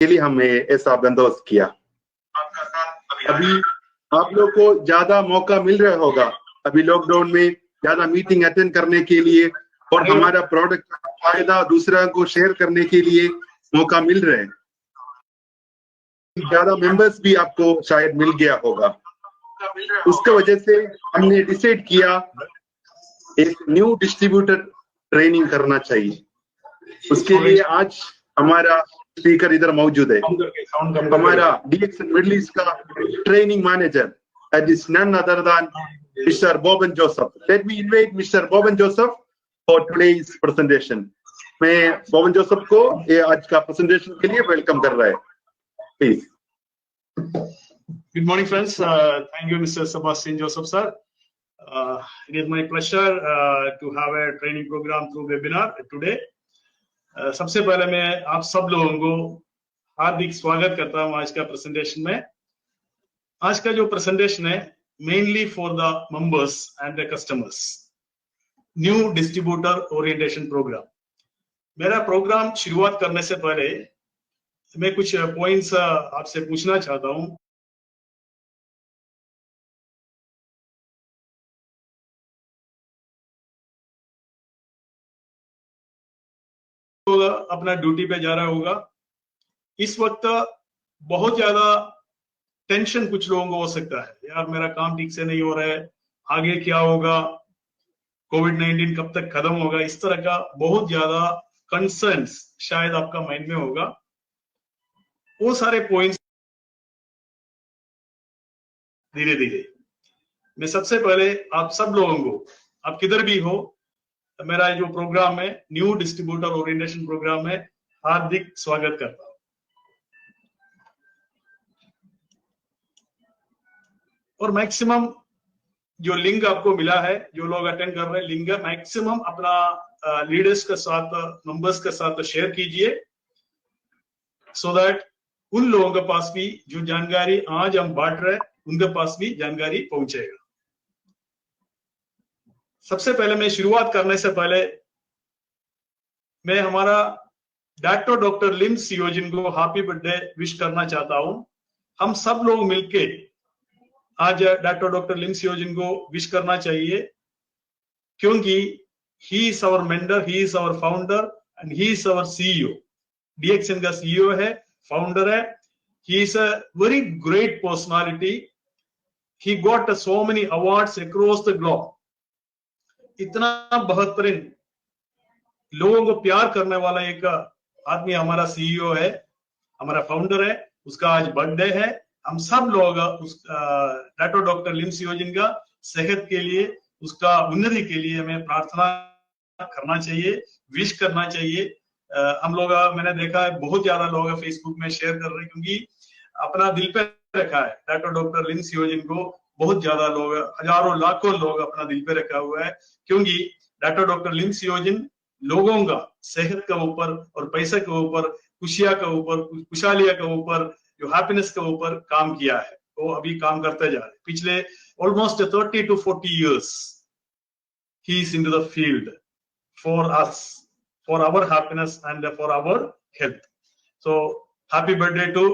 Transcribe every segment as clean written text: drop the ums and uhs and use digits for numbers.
के लिए हमने ऐसा बंदोबस्त किया। आपका साथ अभी आप लोग को ज्यादा मौका मिल रहा होगा अभी लॉकडाउन में ज्यादा मीटिंग अटेंड करने के लिए और हमारा प्रोडक्ट का फायदा दूसरा को शेयर करने के लिए मौका मिल रहा है। ज्यादा मेंबर्स भी आपको शायद मिल गया होगा। उसके वजह से हमने डिसाइड किया एक न्यू डिस्ट्रीब्यूटर ट्रेनिंग करना चाहिए। उसके लिए आज हमारा स्पीकर इधर मौजूद है, हमारा DXN मिडिल ईस्ट का training manager, that is none other than Mr. Boban Joseph. Let me invite Mr. Boban Joseph for today's presentation. मैं बोबन जोसेफ को ये आज का प्रेजेंटेशन के लिए वेलकम कर रहा है, please. Good morning, friends. Thank you, Mr. Sebastian Joseph, sir. It is my pleasure to have a training program through webinar today. सबसे पहले मैं आप सब लोगों को हार्दिक स्वागत करता हूं आज का प्रेजेंटेशन में। आज का जो प्रेजेंटेशन है mainly for the members and the customers, new distributor orientation program. मेरा प्रोग्राम शुरुआत करने से पहले मैं कुछ पॉइंट्स आपसे पूछना चाहता हूं। अपना ड्यूटी पे जा रहा होगा इस वक्त। बहुत ज्यादा टेंशन कुछ लोगों को हो सकता है, यार मेरा काम ठीक से नहीं हो रहा है, आगे क्या होगा, कोविड-19 कब तक खत्म होगा, इस तरह का बहुत ज्यादा कंसर्न्स शायद आपका माइंड में होगा। वो सारे पॉइंट्स धीरे धीरे मैं सबसे पहले आप सब लोगों को, आप किधर भी हो, मेरा जो प्रोग्राम है न्यू डिस्ट्रीब्यूटर ओरिएंटेशन प्रोग्राम है, हार्दिक स्वागत करता हूं। और मैक्सिमम जो लिंक आपको मिला है, जो लोग अटेंड कर रहे हैं, लिंक मैक्सिमम अपना लीडर्स के साथ, मेंबर्स के साथ शेयर कीजिए, सो दैट उन लोगों के पास भी जो जानकारी आज हम बांट रहे हैं उनके पास भी जानकारी पहुंचेगा। सबसे पहले मैं शुरुआत करने से पहले मैं हमारा डॉक्टर लिम सियोजिन को हैप्पी बर्थडे विश करना चाहता हूं। हम सब लोग मिलके आज डॉक्टर लिम सियोजिन को विश करना चाहिए, क्योंकि he is our mentor, he is our founder and he is our CEO। DXN का CEO है, फाउंडर है। He is a very great personality. He got so many awards across the globe. इतना बेहतरीन लोगों को प्यार करने वाला एक आदमी हमारा CEO है, हमारा फाउंडर है। उसका आज बर्थडे है। हम सब लोग उस डॉक्टर लिम सियोजिन का सेहत के लिए, उसका उन्नति के लिए हमें प्रार्थना करना चाहिए, विश करना चाहिए। हम लोग, मैंने देखा है बहुत ज्यादा लोग फेसबुक में शेयर कर रहे हैं, क्योंकि अपना दिल पे रखा है डॉक्टर लिम सियोजिन को। बहुत ज्यादा लोग, हजारों लाखों लोग अपना दिल पे रखा हुआ है, क्योंकि डॉक्टर लिम सियोजिन लोगों का सेहत के ऊपर और पैसे के ऊपर, खुशियां के ऊपर, खुशहालियां के ऊपर, जो हैप्पीनेस के ऊपर काम किया है, वो अभी काम करते जा रहे हैं। पिछले almost 30 to 40 years he is into the field for us, for our happiness and for our health. So happy birthday to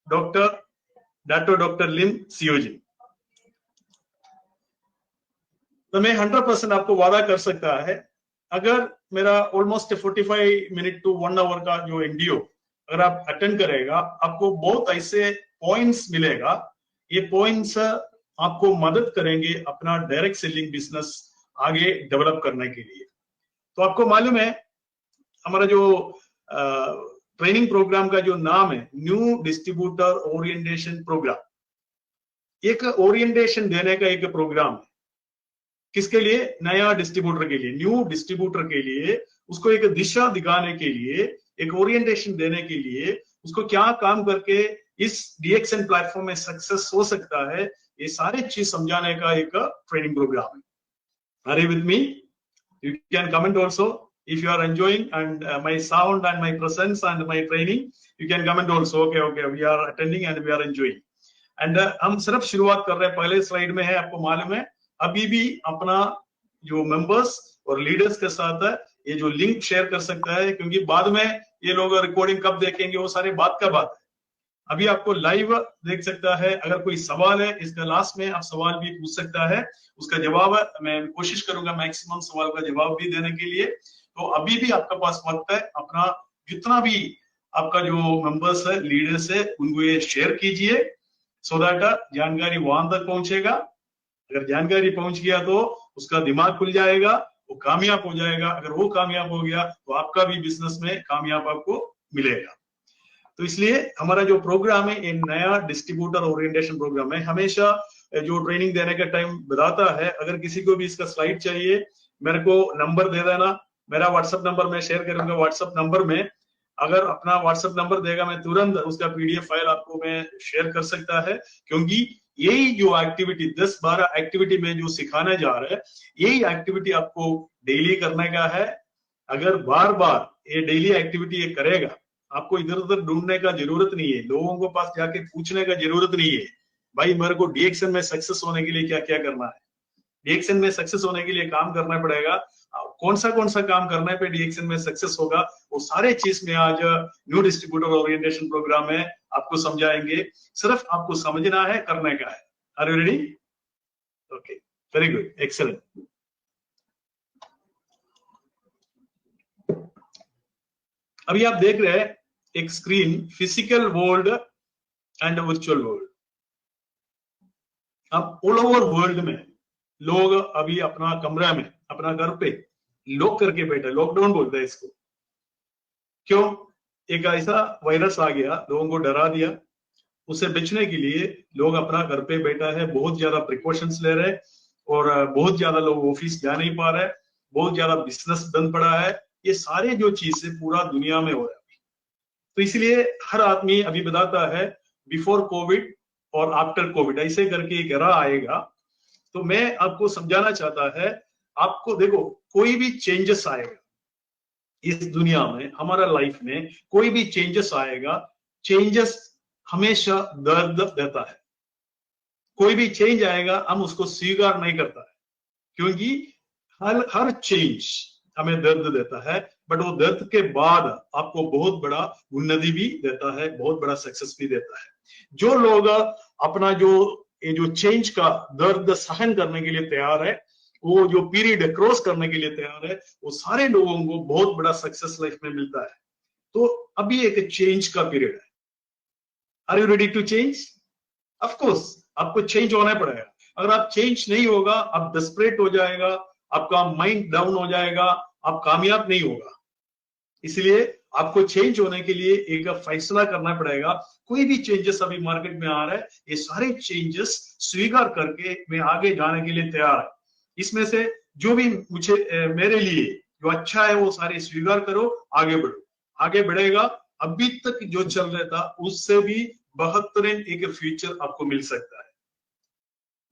Dr. Lim Siojin। तो मैं 100% आपको वादा कर सकता है, अगर मेरा ऑलमोस्ट 45 मिनट to 1 hour का जो NDO अगर आप अटेंड करेगा, आपको बहुत ऐसे पॉइंट्स मिलेगा। ये पॉइंट्स आपको मदद करेंगे अपना डायरेक्ट सेलिंग बिजनेस आगे डेवलप करने के लिए। तो आपको मालूम है हमारा जो ट्रेनिंग प्रोग्राम का जो नाम है न्यू डिस्ट्रीब्यूटर ओरिएंटेशन प्रोग्राम, एक ओरिएंटेशन देने का एक प्रोग्राम है। किसके लिए? नया डिस्ट्रीब्यूटर के लिए, न्यू डिस्ट्रीब्यूटर के लिए, उसको एक दिशा दिखाने के लिए, एक ओरिएंटेशन देने के लिए, उसको क्या काम करके इस DXN प्लेटफॉर्म में सक्सेस हो सकता है, ये सारे चीज समझाने का एक ट्रेनिंग प्रोग्राम है। Are you with me? You can comment also if you are enjoying and my sound and my presence and my training. You can comment also. Okay, we are attending and we are enjoying. And हम सिर्फ शुरुआत कर रहे हैं, पहले slide में है, आपको मालूम है। अभी भी अपना जो मेंबर्स और लीडर्स के साथ ये जो लिंक शेयर कर सकता है, क्योंकि बाद में ये लोग रिकॉर्डिंग कब देखेंगे, वो सारी बात का बात है। अभी आपको लाइव देख सकता है। अगर कोई सवाल है इसका लास्ट में आप सवाल भी पूछ सकता है, उसका जवाब मैं कोशिश करूंगा मैक्सिमम सवाल का जवाब भी देने के लिए। तो अभी भी आपके पास वक्त है, अपना जितना भी आपका जो मेंबर्स है, लीडर्स है, उनको ये शेयर कीजिए, सो दैट जानकारी वहां तक पहुंचेगा। अगर जानकारी पहुंच गया तो उसका दिमाग खुल जाएगा, वो कामयाब हो जाएगा। अगर वो कामयाब हो गया तो आपका भी बिजनेस में कामयाब आपको मिलेगा। तो इसलिए हमारा जो प्रोग्राम है, ये नया डिस्ट्रीब्यूटर ओरिएंटेशन प्रोग्राम है। हमेशा जो ट्रेनिंग देने का टाइम बताता है, अगर किसी को भी इसका स्लाइड चाहिए मेरे को नंबर दे देना, मेरा व्हाट्सएप नंबर मैं शेयर करूंगा। व्हाट्सएप नंबर में अगर अपना व्हाट्सएप नंबर देगा, मैं तुरंत उसका पीडीएफ फाइल आपको मैं शेयर कर सकता है। क्योंकि यही जो एक्टिविटी 10-12 एक्टिविटी में जो सिखाने जा रहा है, यही एक्टिविटी आपको डेली करने का है। अगर बार बार ये डेली एक्टिविटी ये करेगा, आपको इधर उधर ढूंढने का जरूरत नहीं है, लोगों को पास जाके पूछने का जरूरत नहीं है भाई मेरे को डीएक्शन में सक्सेस होने के लिए क्या क्या करना है। डीएक्शन में सक्सेस होने के लिए काम करना पड़ेगा। कौन सा काम करने पे डीएक्शन में सक्सेस होगा, वो सारे चीज में आज न्यू डिस्ट्रीब्यूटर ओरिएंटेशन प्रोग्राम में आपको समझाएंगे। सिर्फ आपको समझना है, करने का है। Are you ready? Okay, very good, excellent. अभी आप देख रहे हैं एक screen, physical world and virtual world. अब ऑल ओवर वर्ल्ड में लोग अभी अपना कमरा में, अपना घर पे लॉक करके बैठे, लॉकडाउन बोलते हैं इसको। क्यों? एक ऐसा वायरस आ गया, लोगों को डरा दिया। उससे बचने के लिए लोग अपना घर पे बैठा है, बहुत ज्यादा प्रिकॉशंस ले रहे हैं, और बहुत ज्यादा लोग ऑफिस जा नहीं पा रहे, बहुत ज्यादा बिजनेस बंद पड़ा है। ये सारे जो चीज है पूरा दुनिया में हो रहा है। तो इसलिए हर आदमी अभी बताता है बिफोर कोविड और आफ्टर कोविड, ऐसे करके एक एरा आएगा। तो मैं आपको समझाना चाहता है, आपको देखो कोई भी चेंजेस आएगा इस दुनिया में, हमारा लाइफ में कोई भी चेंजेस आएगा, चेंजेस हमेशा दर्द देता है। कोई भी चेंज आएगा हम उसको स्वीकार नहीं करता है, क्योंकि हर चेंज हमें दर्द देता है, बट वो दर्द के बाद आपको बहुत बड़ा उन्नति भी देता है, बहुत बड़ा सक्सेस भी देता है। जो लोग अपना जो चेंज का दर्द सहन करने के लिए तैयार है, वो जो पीरियड क्रॉस करने के लिए तैयार है, वो सारे लोगों को बहुत बड़ा सक्सेस लाइफ में मिलता है। तो अभी एक चेंज का पीरियड है। Are you ready to change? Of course आपको चेंज होना पड़ेगा। अगर आप चेंज नहीं होगा, आप डेस्परेट हो जाएगा, आपका माइंड डाउन हो जाएगा, आप कामयाब नहीं होगा। इसलिए आपको चेंज होने के लिए एक फैसला करना पड़ेगा। कोई भी चेंजेस अभी मार्केट में आ रहा है, ये सारे चेंजेस स्वीकार करके मैं आगे जाने के लिए तैयार है। इसमें से जो भी मुझे मेरे लिए जो अच्छा है वो सारे स्वीकार करो, आगे बढ़ो। आगे बढ़ेगा, अभी तक जो चल रहा था उससे भी बेहतरीन एक फ्यूचर आपको मिल सकता है।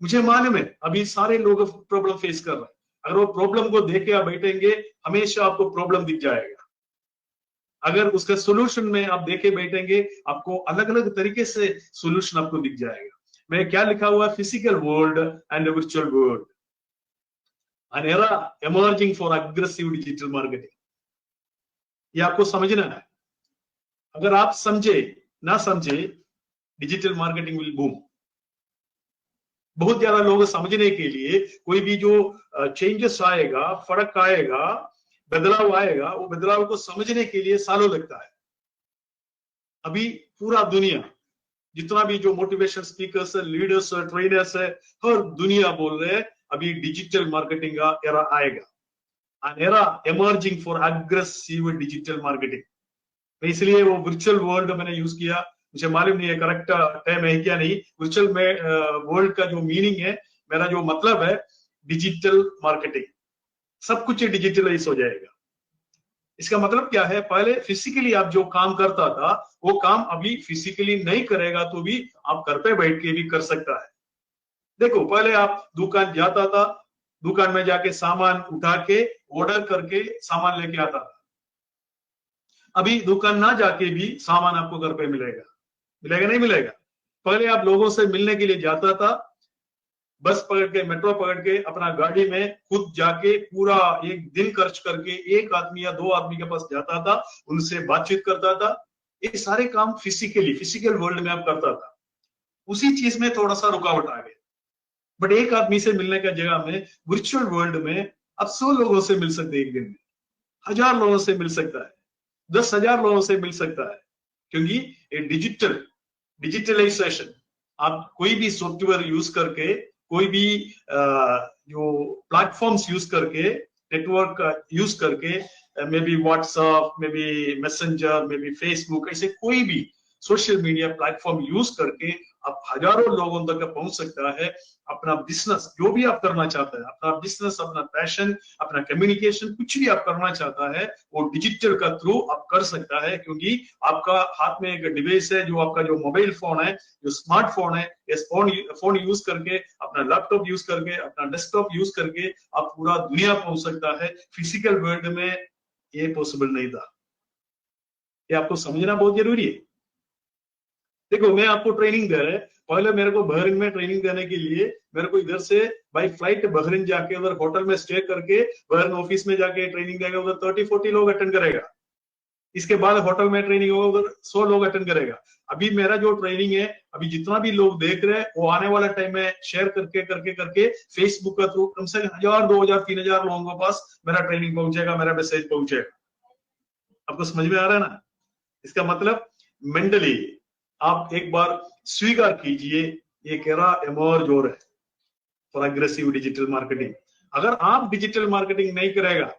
मुझे मालूम है अभी सारे लोग प्रॉब्लम फेस कर रहे हैं। अगर वो प्रॉब्लम को देख के आप बैठेंगे, हमेशा आपको प्रॉब्लम दिख जाएगा। अगर उसका सोल्यूशन में आप देखे बैठेंगे, आपको अलग अलग तरीके से सोल्यूशन आपको दिख जाएगा। मैं क्या लिखा हुआ है, physical world and virtual world, an era emerging for aggressive digital marketing. ये आपको समझना है। अगर आप समझे ना समझे, डिजिटल मार्केटिंग विल बूम। बहुत ज्यादा लोग समझने के लिए, कोई भी जो चेंजेस आएगा, फर्क आएगा, बदलाव आएगा, वो बदलाव को समझने के लिए सालों लगता है। अभी पूरा दुनिया, जितना भी जो मोटिवेशन स्पीकर्स है, लीडर्स है, ट्रेनर्स है, हर दुनिया बोल रहे हैं अभी डिजिटल मार्केटिंग का एरा आएगा, an era emerging for aggressive digital marketing. तो इसलिए वो वर्चुअल वर्ल्ड मैंने यूज किया। मुझे मालूम नहीं है करेक्ट टर्म है क्या नहीं। वर्चुअल में वर्ल्ड का जो मीनिंग है, मेरा जो मतलब है, डिजिटल मार्केटिंग, सब कुछ डिजिटलाइज हो जाएगा। इसका मतलब क्या है, पहले फिजिकली आप जो काम करता था वो काम अभी फिजिकली नहीं करेगा तो भी आप घर पे बैठ के भी कर सकता है। देखो पहले आप दुकान जाता था, दुकान में जाके सामान उठा के ऑर्डर करके सामान लेके आता था। अभी दुकान ना जाके भी सामान आपको घर पे मिलेगा। मिलेगा नहीं मिलेगा? पहले आप लोगों से मिलने के लिए जाता था, बस पकड़ के, मेट्रो पकड़ के, अपना गाड़ी में खुद जाके पूरा एक दिन खर्च करके एक आदमी या दो आदमी के पास जाता था, उनसे बातचीत करता था। ये सारे काम फिजिकल वर्ल्ड में आप करता था। उसी चीज में थोड़ा सा रुकावट आ गई। बट एक आदमी से मिलने का जगह में वर्चुअल वर्ल्ड में अब 100 लोगों से मिल सकते हैं, एक दिन में 1000 लोगों से मिल सकता है, 10,000 लोगों से मिल सकता है, क्योंकि ये डिजिटलाइजेशन, आप कोई भी सॉफ्टवेयर यूज करके, कोई भी जो प्लेटफॉर्म्स यूज करके, नेटवर्क यूज करके, may be WhatsApp, may be messenger, may be Facebook, ऐसे कोई भी सोशल मीडिया प्लेटफॉर्म यूज करके आप हजारों लोगों तक पहुंच सकता है। अपना बिजनेस जो भी आप करना चाहता है, अपना बिजनेस, अपना पैशन, अपना कम्युनिकेशन, कुछ भी आप करना चाहता है, वो डिजिटल का थ्रू आप कर सकता है, क्योंकि आपका हाथ में एक डिवाइस है, जो आपका जो मोबाइल फोन है, जो स्मार्टफोन है, इस फोन यूज करके, अपना लैपटॉप यूज करके, अपना डेस्कटॉप यूज करके आप पूरा दुनिया पहुंच सकता है। फिजिकल वर्ल्ड में ये पॉसिबल नहीं था। ये आपको समझना बहुत जरूरी है। देखो, मैं आपको ट्रेनिंग दे रहा है, पहले मेरे को बहरीन में ट्रेनिंग देने के लिए मेरे को इधर से बाई फ्लाइट बहरीन जाके, उधर होटल में स्टे करके, बहरीन ऑफिस में जाके ट्रेनिंग देगा, उधर 30-40 लोग अटेंड करेगा। इसके बाद होटल में ट्रेनिंग होगा, उधर 100 लोग अटेंड करेगा। अभी मेरा जो ट्रेनिंग है, अभी जितना भी लोग देख रहे हैं, वो आने वाला टाइम में शेयर करके करके करके फेसबुक का थ्रू कम से कम 1000, 2000, 3000 लोगों के पास मेरा ट्रेनिंग पहुंचेगा, मेरा मैसेज पहुंचेगा। आपको समझ में आ रहा है ना? इसका मतलब मेंटली आप एक बार स्वीकार कीजिए, ये एरा इमर्ज हो रहा है फॉर अग्रेसिव डिजिटल मार्केटिंग। अगर आप डिजिटल मार्केटिंग नहीं करेगा,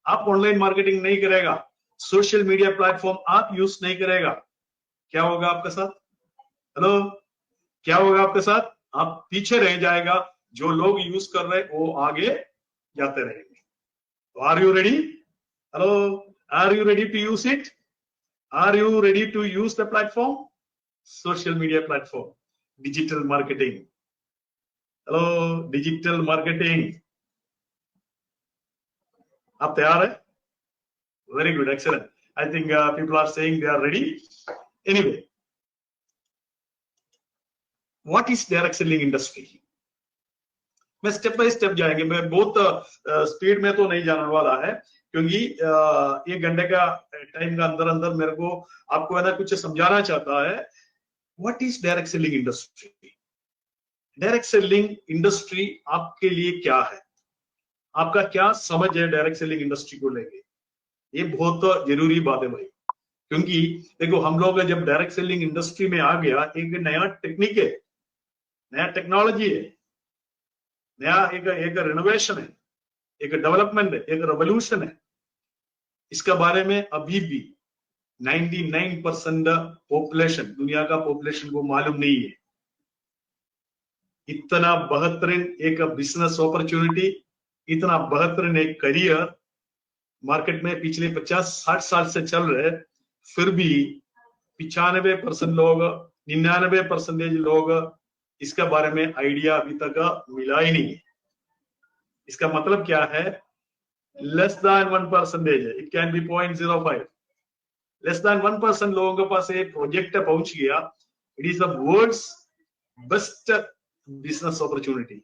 आप ऑनलाइन मार्केटिंग नहीं करेगा, सोशल मीडिया प्लेटफॉर्म आप यूज नहीं करेगा, क्या होगा आपके साथ? हेलो, क्या होगा आपके साथ? आप पीछे रह जाएगा। जो लोग यूज कर रहे हैं वो आगे जाते रहेंगे। तो are you ready? Hello, are you ready to use it? Are you ready to use the platform? Social media platform, digital marketing. Hello, digital marketing, आप तैयार है? Very good, excellent. I think people are saying they are ready. Anyway, what is direct selling industry? मैं step by step जाएंगे, मैं बहुत speed में तो नहीं जाने वाला है, क्योंकि 1 घंटे का टाइम का अंदर अंदर मेरे को आपको है ना कुछ समझाना चाहता है। What is direct selling industry? Direct selling industry आपके लिए क्या है? आपका क्या समझ है डायरेक्ट सेलिंग इंडस्ट्री को लेके? ये बहुत जरूरी बात है भाई, क्योंकि देखो, हम लोग जब डायरेक्ट सेलिंग इंडस्ट्री में आ गया, एक नया टेक्निक है, नया टेक्नोलॉजी है, नया एक रिनोवेशन है, एक डेवलपमेंट है, एक रेवोल्यूशन है। इसके बारे में अभी भी 99% पॉपुलेशन, दुनिया का पॉपुलेशन को मालूम नहीं है। इतना बेहतरीन एक बिजनेस अपॉर्चुनिटी, इतना बेहतरीन एक करियर मार्केट में पिछले 50-60 साल से चल रहे, फिर भी 95% लोग, 99% लोग इसके बारे में आइडिया अभी तक मिला ही नहीं है। इसका मतलब क्या है? लेस देन 1% है, it can be 0.05, less than 1% लोगों के पास ये प्रोजेक्ट पहुंच गया। It is the world's best business opportunity.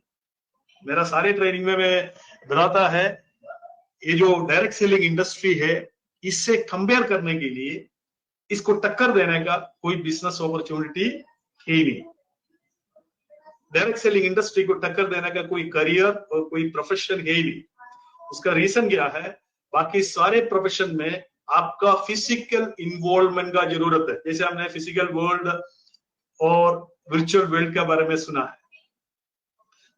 मेरा सारे ट्रेनिंग में मैं बताता है, ये जो डायरेक्ट सेलिंग इंडस्ट्री है, इससे कंपेयर करने के लिए, इसको टक्कर देने का कोई बिजनेस अपॉर्चुनिटी है ही नहीं। डायरेक्ट सेलिंग इंडस्ट्री को टक्कर देने का कोई करियर और कोई प्रोफेशन है ही नहीं। उसका रीजन क्या है? बाकी सारे प्रोफेशन में आपका फिजिकल इन्वॉल्वमेंट का जरूरत है। जैसे हमने फिजिकल वर्ल्ड और वर्चुअल वर्ल्ड के बारे में सुना है,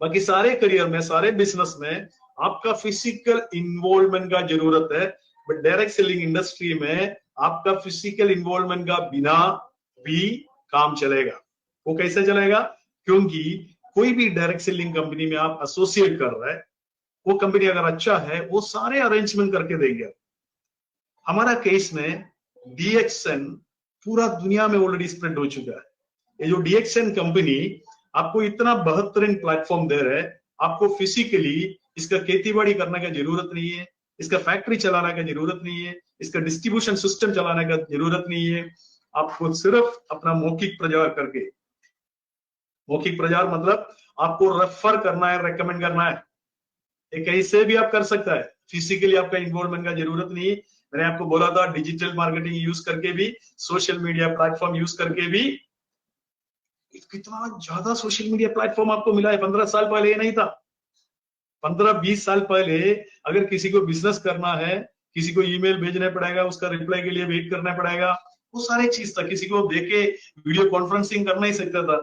बाकी सारे करियर में, सारे बिजनेस में आपका फिजिकल इन्वॉल्वमेंट का जरूरत है। बट डायरेक्ट सेलिंग इंडस्ट्री में आपका फिजिकल इन्वॉल्वमेंट का बिना भी काम चलेगा। वो कैसे चलेगा? क्योंकि कोई भी डायरेक्ट सेलिंग कंपनी में आप एसोसिएट कर रहे हैं, वो कंपनी अगर अच्छा है, वो सारे अरेंजमेंट करके देंगे। हमारा केस में DXN पूरा दुनिया में ऑलरेडी स्प्रेड हो चुका है। ये जो DXN कंपनी आपको इतना बेहतरीन प्लेटफॉर्म दे रहे हैं, आपको फिजिकली इसका खेती-बाड़ी करने की जरूरत नहीं है, इसका फैक्ट्री चलाने की जरूरत नहीं है, इसका डिस्ट्रीब्यूशन सिस्टम चलाने का जरूरत नहीं है। आपको सिर्फ अपना मौखिक प्रचार करके, मौखिक प्रचार मतलब आपको रेफर करना है, रेकमेंड करना है। ये कहीं से भी आप कर सकता है, फिजिकली आपका इन्वॉल्वमेंट का जरूरत नहीं। मैंने आपको बोला था डिजिटल मार्केटिंग यूज करके भी, सोशल मीडिया प्लेटफॉर्म यूज करके भी। कितना ज्यादा सोशल मीडिया प्लेटफॉर्म आपको मिला है, 15 साल पहले ये नहीं था। 15-20 साल पहले अगर किसी को बिजनेस करना है, किसी को ईमेल भेजना पड़ेगा, उसका रिप्लाई के लिए वेट करना पड़ेगा, वो सारी चीज था। किसी को देखे वीडियो कॉन्फ्रेंसिंग कर नहीं सकता था।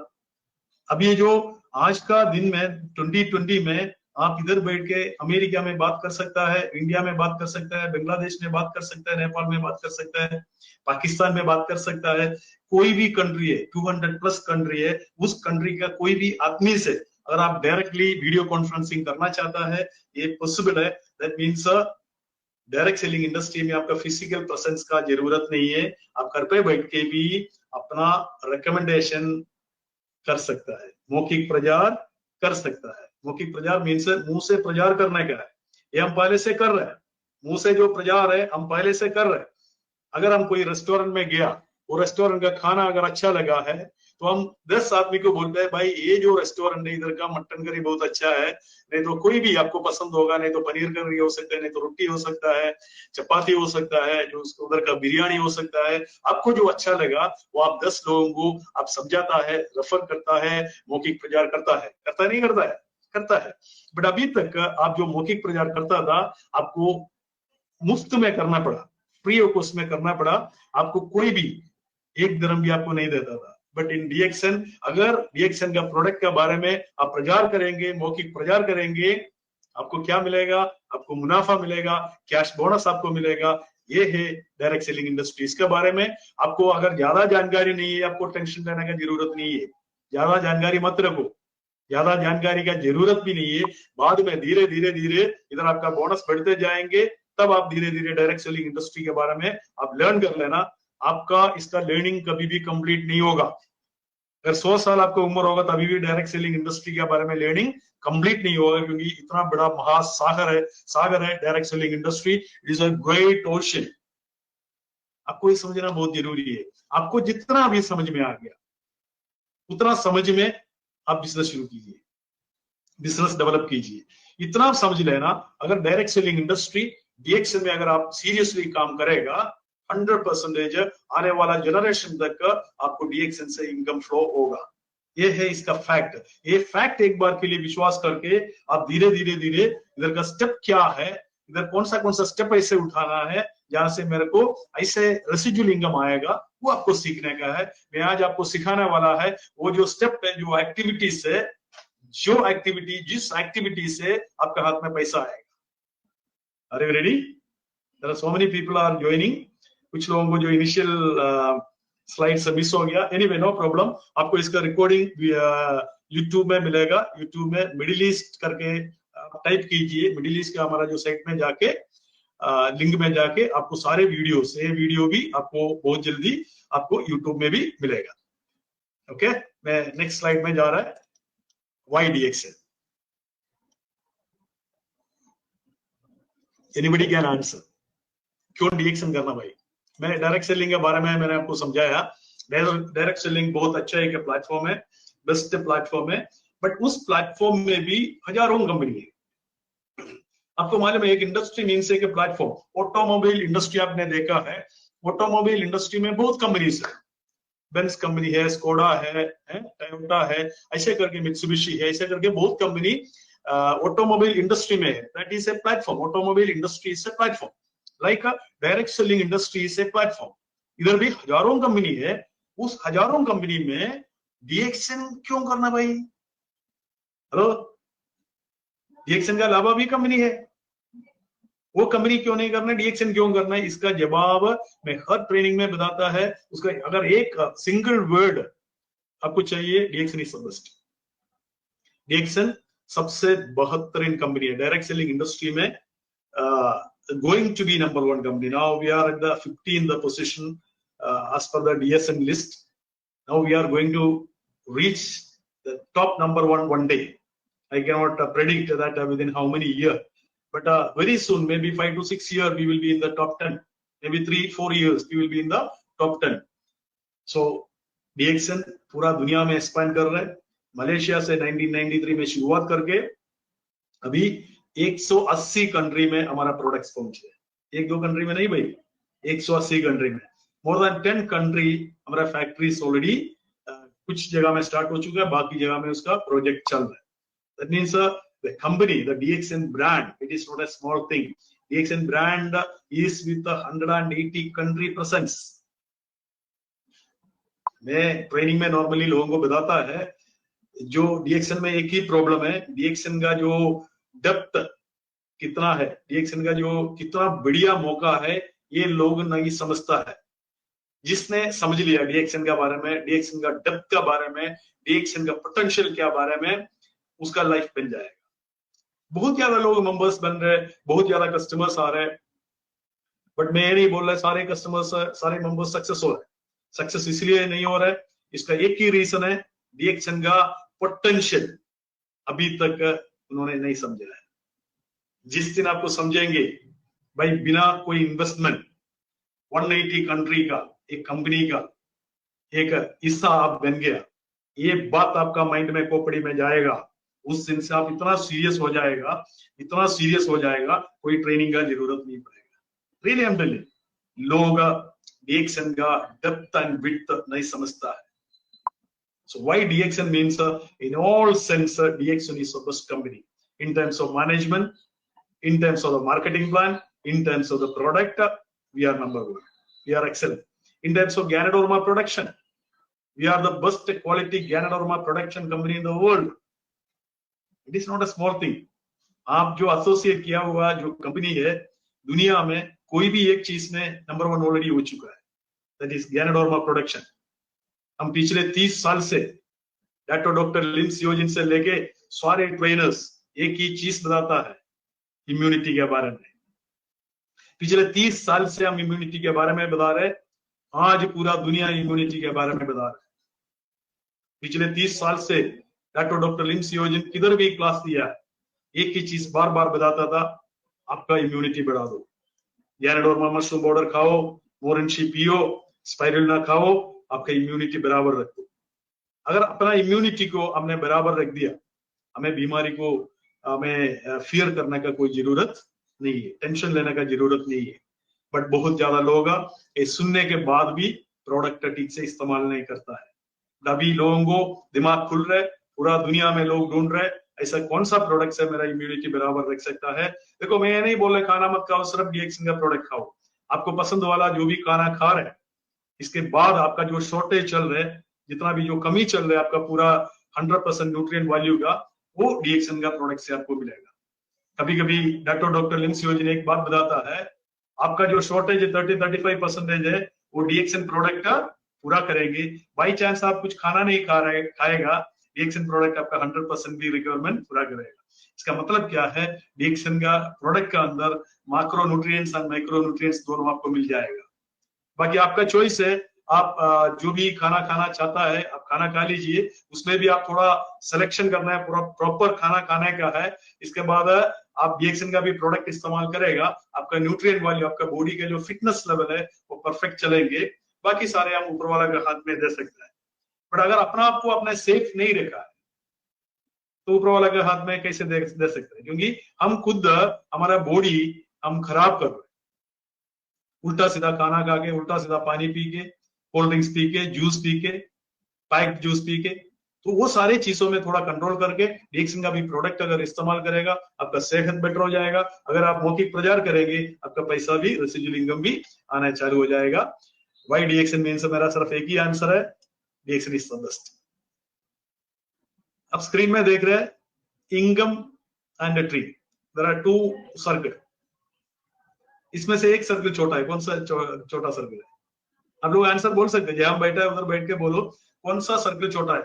अब ये जो आज का दिन में 2020 में आप इधर बैठ के अमेरिका में बात कर सकता है, इंडिया में बात कर सकता है, बांग्लादेश में बात कर सकता है, नेपाल में बात कर सकता है, पाकिस्तान में बात कर सकता है। कोई भी कंट्री है, 200+ कंट्री है, उस कंट्री का कोई भी आदमी से अगर आप डायरेक्टली वीडियो कॉन्फ्रेंसिंग करना चाहता है, ये पॉसिबल है। That means direct selling industry में आपका फिजिकल प्रेजेंस का जरूरत नहीं है। आप घर पे बैठ के भी अपना रिकमेंडेशन कर सकता है, मौखिक प्रचार कर सकता है। मौखिक प्रचार मीन्स मुंह से प्रचार करने का है, ये हम पहले से कर रहे हैं। मुंह से जो प्रचार है हम पहले से कर रहे हैं। अगर हम कोई रेस्टोरेंट में गया, वो रेस्टोरेंट का खाना अगर अच्छा लगा है तो हम 10 आदमी को बोलते हैं भाई ये जो रेस्टोरेंट है इधर का मटन करी बहुत अच्छा है, नहीं तो कोई भी आपको पसंद होगा, नहीं तो पनीर करी हो सकता है, नहीं तो रोटी हो सकता है, चपाती हो सकता है, जो उधर का बिरयानी हो सकता है। आपको जो अच्छा लगा वो आप 10 लोगों को आप समझाता है, रेफर करता है, मौखिक प्रचार करता है। करता नहीं करता है? करता है। बट अभी तक आप जो मौखिक प्रचार करता था आपको मुफ्त में करना पड़ा, फ्री ऑफ कॉस्ट में करना पड़ा, आपको कोई भी 1 दिरहम भी आपको नहीं देता था। बट इन डीएक्सन, अगर डीएक्सन का प्रोडक्ट के बारे में आप प्रचार करेंगे, मौखिक प्रचार करेंगे, आपको क्या मिलेगा? आपको मुनाफा मिलेगा, कैश बोनस आपको मिलेगा। ये है डायरेक्ट सेलिंग इंडस्ट्रीज के बारे में। आपको अगर ज्यादा जानकारी नहीं है, आपको टेंशन लेने का जरूरत नहीं है, ज्यादा जानकारी मत रखो, ज्यादा जानकारी का जरूरत भी नहीं है। बाद में धीरे धीरे धीरे इधर आपका बोनस बढ़ते जाएंगे, तब आप धीरे धीरे डायरेक्ट सेलिंग इंडस्ट्री के बारे में आप लर्न कर लेना। आपका इसका लर्निंग कभी भी कंप्लीट नहीं होगा। अगर 100 साल आपका उम्र होगा तभी भी डायरेक्ट सेलिंग इंडस्ट्री के बारे में लर्निंग कंप्लीट नहीं होगा, क्योंकि इतना बड़ा महासागर है direct selling industry. It is a great ocean. आपको ये समझना बहुत जरूरी है। आपको जितना भी समझ में आ गया उतना समझ में आप बिजनेस शुरू कीजिए, बिजनेस डेवलप कीजिए। इतना आप समझ लेना, अगर डायरेक्ट सेलिंग इंडस्ट्री डीएक्सन में अगर आप सीरियसली काम करेगा, 100% आने वाला जनरेशन तक आपको डीएक्सन से इनकम फ्लो होगा। ये है इसका फैक्ट। ये फैक्ट एक बार के लिए विश्वास करके आप धीरे धीरे धीरे इधर का स्टेप क्या है, इधर कौन सा स्टेप ऐसे उठाना है जहां से मेरे को ऐसे रेसिडुअल इनकम आएगा, वो आपको सीखने का है। मैं आज आपको सिखाने वाला है वो जो स्टेप है, जो एक्टिविटीज है, जिस एक्टिविटी से आपके हाथ में पैसा आएगा। Are you ready? There are so many people are joining. कुछ लोगों को जो इनिशियल स्लाइड से मिस हो गया, एनीवे नो प्रॉब्लम। आपको इसका रिकॉर्डिंग यूट्यूब में मिलेगा। यूट्यूब में मिडिल ईस्ट करके टाइप कीजिए, मिडिल ईस्ट का हमारा जो साइट में जाके लिंक में जाके आपको सारे वीडियो भी आपको बहुत जल्दी आपको यूट्यूब में भी मिलेगा। ओके, मैं नेक्स्ट स्लाइड में जा रहा है। Why DXN? Anybody can answer? क्यों डीएक्सन करना भाई? मैंने डायरेक्ट सेलिंग के बारे में मैंने आपको समझाया। डायरेक्ट सेलिंग बहुत अच्छा एक प्लेटफॉर्म है, बेस्ट प्लेटफॉर्म है, बट उस प्लेटफॉर्म में भी हजारों कंपनी है। आपको मालूम है एक इंडस्ट्री मीन्स एक प्लेटफॉर्म। ऑटोमोबाइल इंडस्ट्री आपने देखा है, ऑटोमोबाइल इंडस्ट्री में बहुत कंपनीज है। बेंज कंपनी है, स्कोडा है, टोयोटा है, ऐसे करके मित्सुबिशी है, ऐसे करके बहुत कंपनी ऑटोमोबाइल इंडस्ट्री में है। That is a platform. Automobile industry is a platform, like direct selling industry is a platform. इधर भी हजारों कंपनी है। उस हजारों कंपनी में डीएक्सन क्यों करना भाई? हेलो, डीएक्सन का अलावा भी कंपनी है, वो कंपनी क्यों नहीं करना, डीएक्सन क्यों करना है? इसका जवाब मैं हर ट्रेनिंग में बताता है। उसका अगर एक सिंगल वर्ड आपको चाहिए, DXN is the best. DXN सबसे बेहतरीन कंपनी है डायरेक्ट सेलिंग इंडस्ट्री में। Going to be number 1 company. Now we are at the 15th position as per the DSM list. Now we are going to reach the top number 1 one day. I cannot predict that within how many years, but very soon, maybe 5 to 6 years, we will be in the top 10. Maybe 3-4 years, we will be in the top 10. So DXN पूरा दुनिया में expand कर रहे हैं। Malaysia से 1993 में शुरुआत करके अभी 180 कंट्री में हमारा प्रोडक्ट्स पहुंचे। एक दो कंट्री में नहीं भाई, 180 कंट्री में। मोर देन 10 कंट्री हमारा फैक्ट्रीज ऑलरेडी कुछ जगह में स्टार्ट हो चुका है, बाकी जगह में उसका प्रोजेक्ट चल रहा है। That means the company, the DXN brand, it is not a small thing. DXN brand is with 180 country presence. मैं ट्रेनिंग में नॉर्मली लोगों को बताता है, जो DXN में एक ही प्रॉब्लम है, DXN का जो डेप्थ कितना है, DXN का जो कितना बढ़िया मौका है, ये लोग नहीं समझता है। जिसने समझ लिया DXN के बारे में, DXN का डेप्थ के बारे में, DXN का पोटेंशियल के बारे में, उसका लाइफ बन जाएगा। बहुत ज्यादा लोग मेंबर्स बन रहे, बहुत ज्यादा कस्टमर्स आ रहे, बट मैं ये नहीं बोल रहा सारे कस्टमर्स, सारे मेंबर्स सक्सेस हो रहे। सक्सेस इसलिए नहीं हो रहा है, इसका एक ही रीजन है, DXN का पोटेंशियल अभी तक उन्होंने नहीं समझा है। जिस दिन आपको समझेंगे भाई, बिना कोई इन्वेस्टमेंट 180 कंट्री का एक कंपनी का एक हिस्सा आप बन गया, ये बात आपका माइंड में खोपड़ी में जाएगा। उस दिन से आप इतना सीरियस हो जाएगा, इतना सीरियस हो जाएगा, कोई ट्रेनिंग का जरूरत नहीं पड़ेगा। रियली आई एम टेलिंग, लोग DXN का डेप्थ एंड विड्थ नहीं समझता है। So why DXN means in all sense DXN is the best company in terms of management, in terms of the marketing plan, in terms of the product, we are number one. We are excellent. In terms of Ganoderma production, we are the best quality Ganoderma production company in the world. It is not a small thing. आप जो associate किया हुआ जो company है, दुनिया में कोई भी एक चीज में नंबर 1 ऑलरेडी हो चुका है, दैट इज Ganoderma प्रोडक्शन। हम पिछले 30 साल से डॉक्टर लिम सियोजिन से लेके सारे ट्रेनर्स एक ही चीज बताता है, इम्यूनिटी के बारे में। पिछले 30 साल से हम इम्यूनिटी के बारे में बता रहे, आज पूरा दुनिया इम्यूनिटी के बारे में बता रहा है। पिछले 30 साल से डॉक्टर लिम सियोजिन किधर भी क्लास दिया है, एक ही चीज बार बार बताता था, आपका इम्यूनिटी बढ़ा दो। Ganoderma मशरूम पाउडर खाओ, मोरेंशी पियो, स्पाइरुलिना खाओ, आपका इम्यूनिटी बराबर रख दो। अगर अपना इम्यूनिटी को हमने बराबर रख दिया, हमें बीमारी को हमें फियर करने का कोई जरूरत नहीं है, टेंशन लेने का जरूरत नहीं है। बट बहुत ज्यादा लोग ये सुनने के बाद भी प्रोडक्ट ठीक से इस्तेमाल नहीं करता है। अभी लोगों को दिमाग खुल रहा है, पूरा दुनिया में लोग ढूंढ रहे हैं ऐसा कौन सा प्रोडक्ट है मेरा इम्यूनिटी बराबर रख सकता है। देखो, मैं ये नहीं बोल रहा खाना मत खाओ, सिर्फ DXN का प्रोडक्ट खाओ। आपको पसंद वाला जो भी खाना खा रहे हैं, इसके बाद आपका जो शॉर्टेज चल रहा है, जितना भी जो कमी चल रहा है आपका पूरा 100% न्यूट्रिएंट वैल्यू का, वो DXN का प्रोडक्ट से आपको मिलेगा। कभी कभी डॉक्टर लिम सियोजिन एक बात बताता है, आपका जो शॉर्टेज है 30-35% है, वो DXN प्रोडक्ट का पूरा करेंगे। बाई चांस आप कुछ खाना नहीं खाएगा, DXN प्रोडक्ट आपका 100% भी रिक्वायरमेंट पूरा करेगा। इसका मतलब क्या है, DXN का प्रोडक्ट का अंदर micro nutrients and micro nutrients दोनों आपको मिल जाएगा। बाकी आपका चॉइस है, आप जो भी खाना खाना चाहता है आप खाना खा लीजिए, उसमें भी आप थोड़ा सिलेक्शन करना है, प्रॉपर खाना खाने का है। इसके बाद आप DXN का भी प्रोडक्ट इस्तेमाल करेगा, आपका न्यूट्रिएंट वैल्यू, आपका बॉडी का जो फिटनेस लेवल है वो परफेक्ट चलेंगे। बाकी सारे हम ऊपर वाला के हाथ में दे सकते हैं। बट अगर अपना आपको अपने सेफ नहीं रखा है तो ऊपर वाला के हाथ में कैसे दे सकते हैं, क्योंकि हम खुद हमारा बॉडी हम खराब कर रहे हैं। उल्टा सीधा खाना खा के, उल्टा सीधा पानी पी के, कोल्ड ड्रिंक्स पी के, जूस पी के, पैक्ड जूस पी के, तो वो सारी चीजों में थोड़ा कंट्रोल करके DXN का भी प्रोडक्ट अगर इस्तेमाल करेगा, आपका सेहत बेटर हो जाएगा। अगर आप मौखिक प्रचार करेंगे, आपका पैसा भी, रेसिडुअल इनकम भी आना चालू हो जाएगा। वाई DXN मीन्स मेरा सिर्फ एक ही आंसर है, DXN इज द बेस्ट। आप स्क्रीन में देख रहे हैं इंगम and tree, there are 2 circle. इसमें से एक सर्कल छोटा है, कौन सा छोटा सर्कल है? आप लोग आंसर बोल सकते हैं, जहां बैठा है उधर बैठ के बोलो कौन सा सर्कल छोटा है।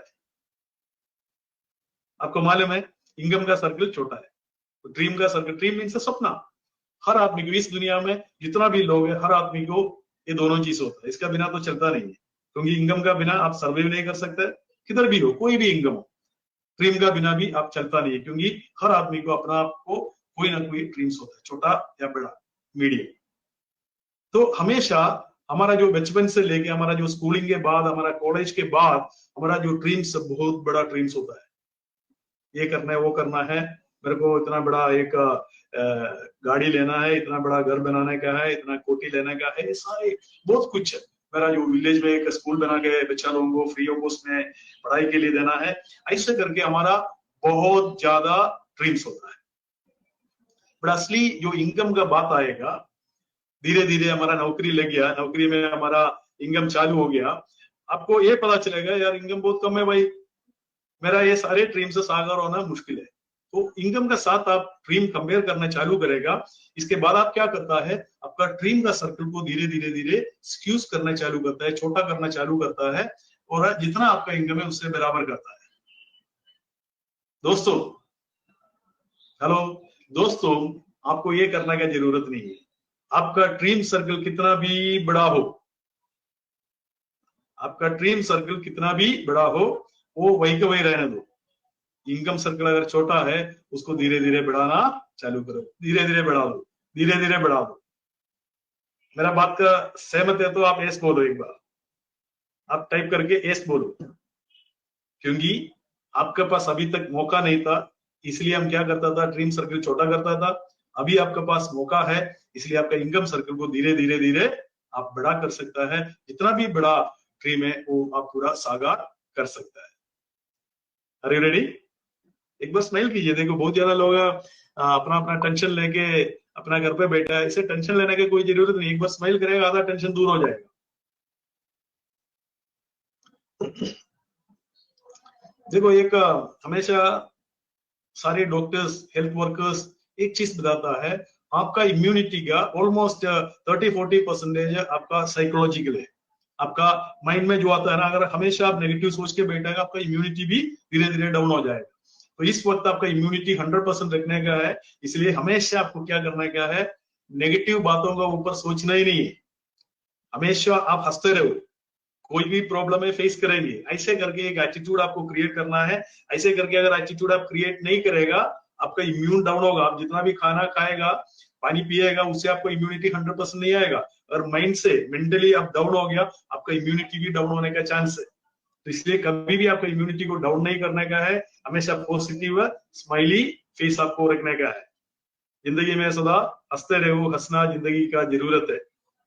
आपको मालूम है इंगम का सर्कल छोटा है, ड्रीम का सर्कल, ड्रीम मीन्स सपना। हर आदमी को इस दुनिया में जितना भी लोग है, हर आदमी को ये दोनों चीज होता है, इसका बिना तो चलता नहीं है। क्योंकि इनकम का बिना आप सर्वाइव नहीं कर सकते, किधर भी हो, कोई भी इनकम हो। ड्रीम का बिना भी आप चलता नहीं है, क्योंकि हर आदमी को अपना आपको कोई ना कोई ड्रीम्स होता है, छोटा या बड़ा, मीडियम। तो हमेशा हमारा जो बचपन से लेके हमारा जो स्कूलिंग के बाद, हमारा कॉलेज के बाद, हमारा जो ड्रीम्स बहुत बड़ा ड्रीम्स होता है, ये करना है, वो करना है, मेरे को इतना बड़ा एक गाड़ी लेना है, इतना बड़ा घर बनाने का है, इतना कोठी लेने का है, ये सारे बहुत कुछ है। मेरा जो विलेज में एक स्कूल बना के बच्चा लोगों को फ्री ऑफ कॉस्ट में पढ़ाई के लिए देना है, ऐसे करके हमारा बहुत ज्यादा ड्रीम्स होता है। बट असली जो इनकम का बात आएगा, धीरे धीरे हमारा नौकरी लग गया, नौकरी में हमारा इनकम चालू हो गया, आपको ये पता चलेगा यार इनकम बहुत कम है भाई, मेरा ये सारे ड्रीम से साकार होना मुश्किल है। तो इनकम के साथ आप ड्रीम कंपेयर करना चालू करेगा, इसके बाद आप क्या करता है, आपका ड्रीम का सर्कल को धीरे धीरे धीरे स्क्यूज करना चालू करता है, छोटा करना चालू करता है, और जितना आपका इनकम है उससे बराबर करता है। दोस्तों, हेलो दोस्तों, आपको ये करने की जरूरत नहीं है। आपका ड्रीम सर्कल कितना भी बड़ा हो, आपका ड्रीम सर्कल कितना भी बड़ा हो, वो वही के वही रहने दो। इनकम सर्कल अगर छोटा है, उसको धीरे धीरे बढ़ाना चालू करो, धीरे धीरे बढ़ा दो, धीरे धीरे बढ़ा दो। मेरा बात का सहमत है तो आप एस बोलो, एक बार आप टाइप करके एस बोलो, क्योंकि आपके पास अभी तक मौका नहीं था, इसलिए हम क्या करता था, ड्रीम सर्कल छोटा करता था। अभी आपके पास मौका है, इसलिए आपका इनकम सर्कल को धीरे धीरे धीरे आप बड़ा कर सकता है। जितना भी बड़ा ड्रीम है वो आप पूरा साकार कर सकता है। Are you ready? एक बार स्माइल कीजिए। देखो बहुत ज्यादा लोग अपना अपना टेंशन लेके अपना घर पे बैठा है, इसे टेंशन लेने की कोई जरूरत नहीं, एक बार स्माइल करेगा आधा टेंशन दूर हो जाएगा। देखो एक हमेशा सारे डॉक्टर्स, हेल्थ वर्कर्स एक चीज बताता है, आपका इम्यूनिटी का ऑलमोस्ट 30-40% आपका साइकोलॉजिकल है। आपका माइंड में जो आता है ना, अगर हमेशा आप नेगेटिव सोच के बैठेगा, आपका इम्यूनिटी भी धीरे धीरे डाउन हो जाएगा। तो इस वक्त आपका इम्यूनिटी 100% रखने का है, इसलिए हमेशा आपको क्या करना क्या है, नेगेटिव बातों का ऊपर सोचना ही नहीं है। हमेशा आप हंसते रहो, कोई भी प्रॉब्लम है फेस करेंगे, ऐसे करके एक एटीट्यूड आपको क्रिएट करना है। ऐसे करके अगर एटीट्यूड आप क्रिएट नहीं करेगा, आपका इम्यून डाउन होगा। आप जितना भी खाना खाएगा, पानी पिएगा, उससे आपको इम्यूनिटी 100% नहीं आएगा। और माइंड से मेंटली आप डाउन हो गया, आपका इम्यूनिटी भी डाउन होने का चांस है। तो इसलिए कभी भी आपको इम्यूनिटी को डाउन नहीं करने का है, हमेशा पॉजिटिव स्माइली फेस आपको रखने का है। जिंदगी में सदा हंसते रहो, हंसना जिंदगी का जरूरत है।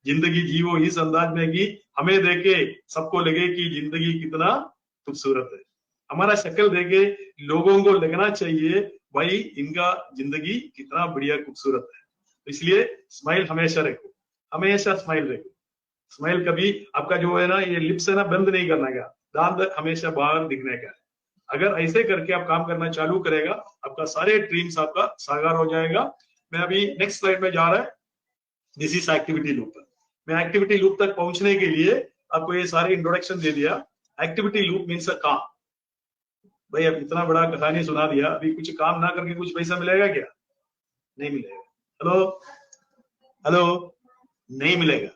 जिंदगी जीवो इस अंदाज में कि हमें देखे सबको लगे कि जिंदगी कितना खूबसूरत है। हमारा शक्ल देखे लोगों को लगना चाहिए भाई इनका जिंदगी कितना बढ़िया खूबसूरत है। इसलिए स्माइल हमेशा रखो, हमेशा स्माइल रखो। स्माइल कभी आपका जो है ना, ये लिप्स है ना, बंद नहीं करना का, दांत हमेशा बाहर दिखने का है। अगर ऐसे करके आप काम करना चालू करेगा, आपका सारे ड्रीम्स आपका साकार हो जाएगा। मैं अभी नेक्स्ट स्लाइड में जा रहा है, दिस इज एक्टिविटी लूप। मैं एक्टिविटी लूप तक पहुंचने के लिए आपको ये सारे इंट्रोडक्शन दे दिया। एक्टिविटी लूप मीन्स अ काम। भाई अब इतना बड़ा कहानी सुना दिया, अभी कुछ काम ना करके कुछ पैसा मिलेगा क्या? नहीं मिलेगा। हेलो हेलो, नहीं मिलेगा।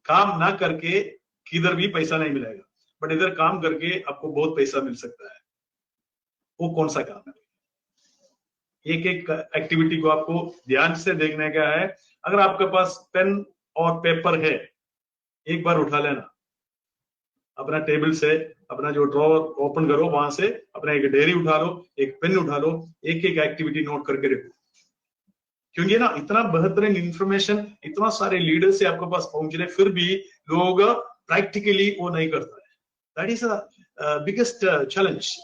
काम ना करके किधर भी पैसा नहीं मिलेगा, बट इधर काम करके आपको बहुत पैसा मिल सकता है। वो कौन सा काम है? एक एक एक्टिविटी को आपको ध्यान से देखने का है। अगर आपके पास पेन और पेपर है, एक बार उठा लेना अपना टेबल से, अपना जो ड्रॉवर ओपन करो, वहां से अपना एक डायरी उठा लो, एक पेन उठा लो, एक एक एक्टिविटी नोट करके रखो। क्योंकि ना इतना बेहतरीन इंफॉर्मेशन इतना सारे लीडर से आपके पास पहुंच रहे, फिर भी लोग प्रैक्टिकली वो नहीं करता है। That is biggest challenge.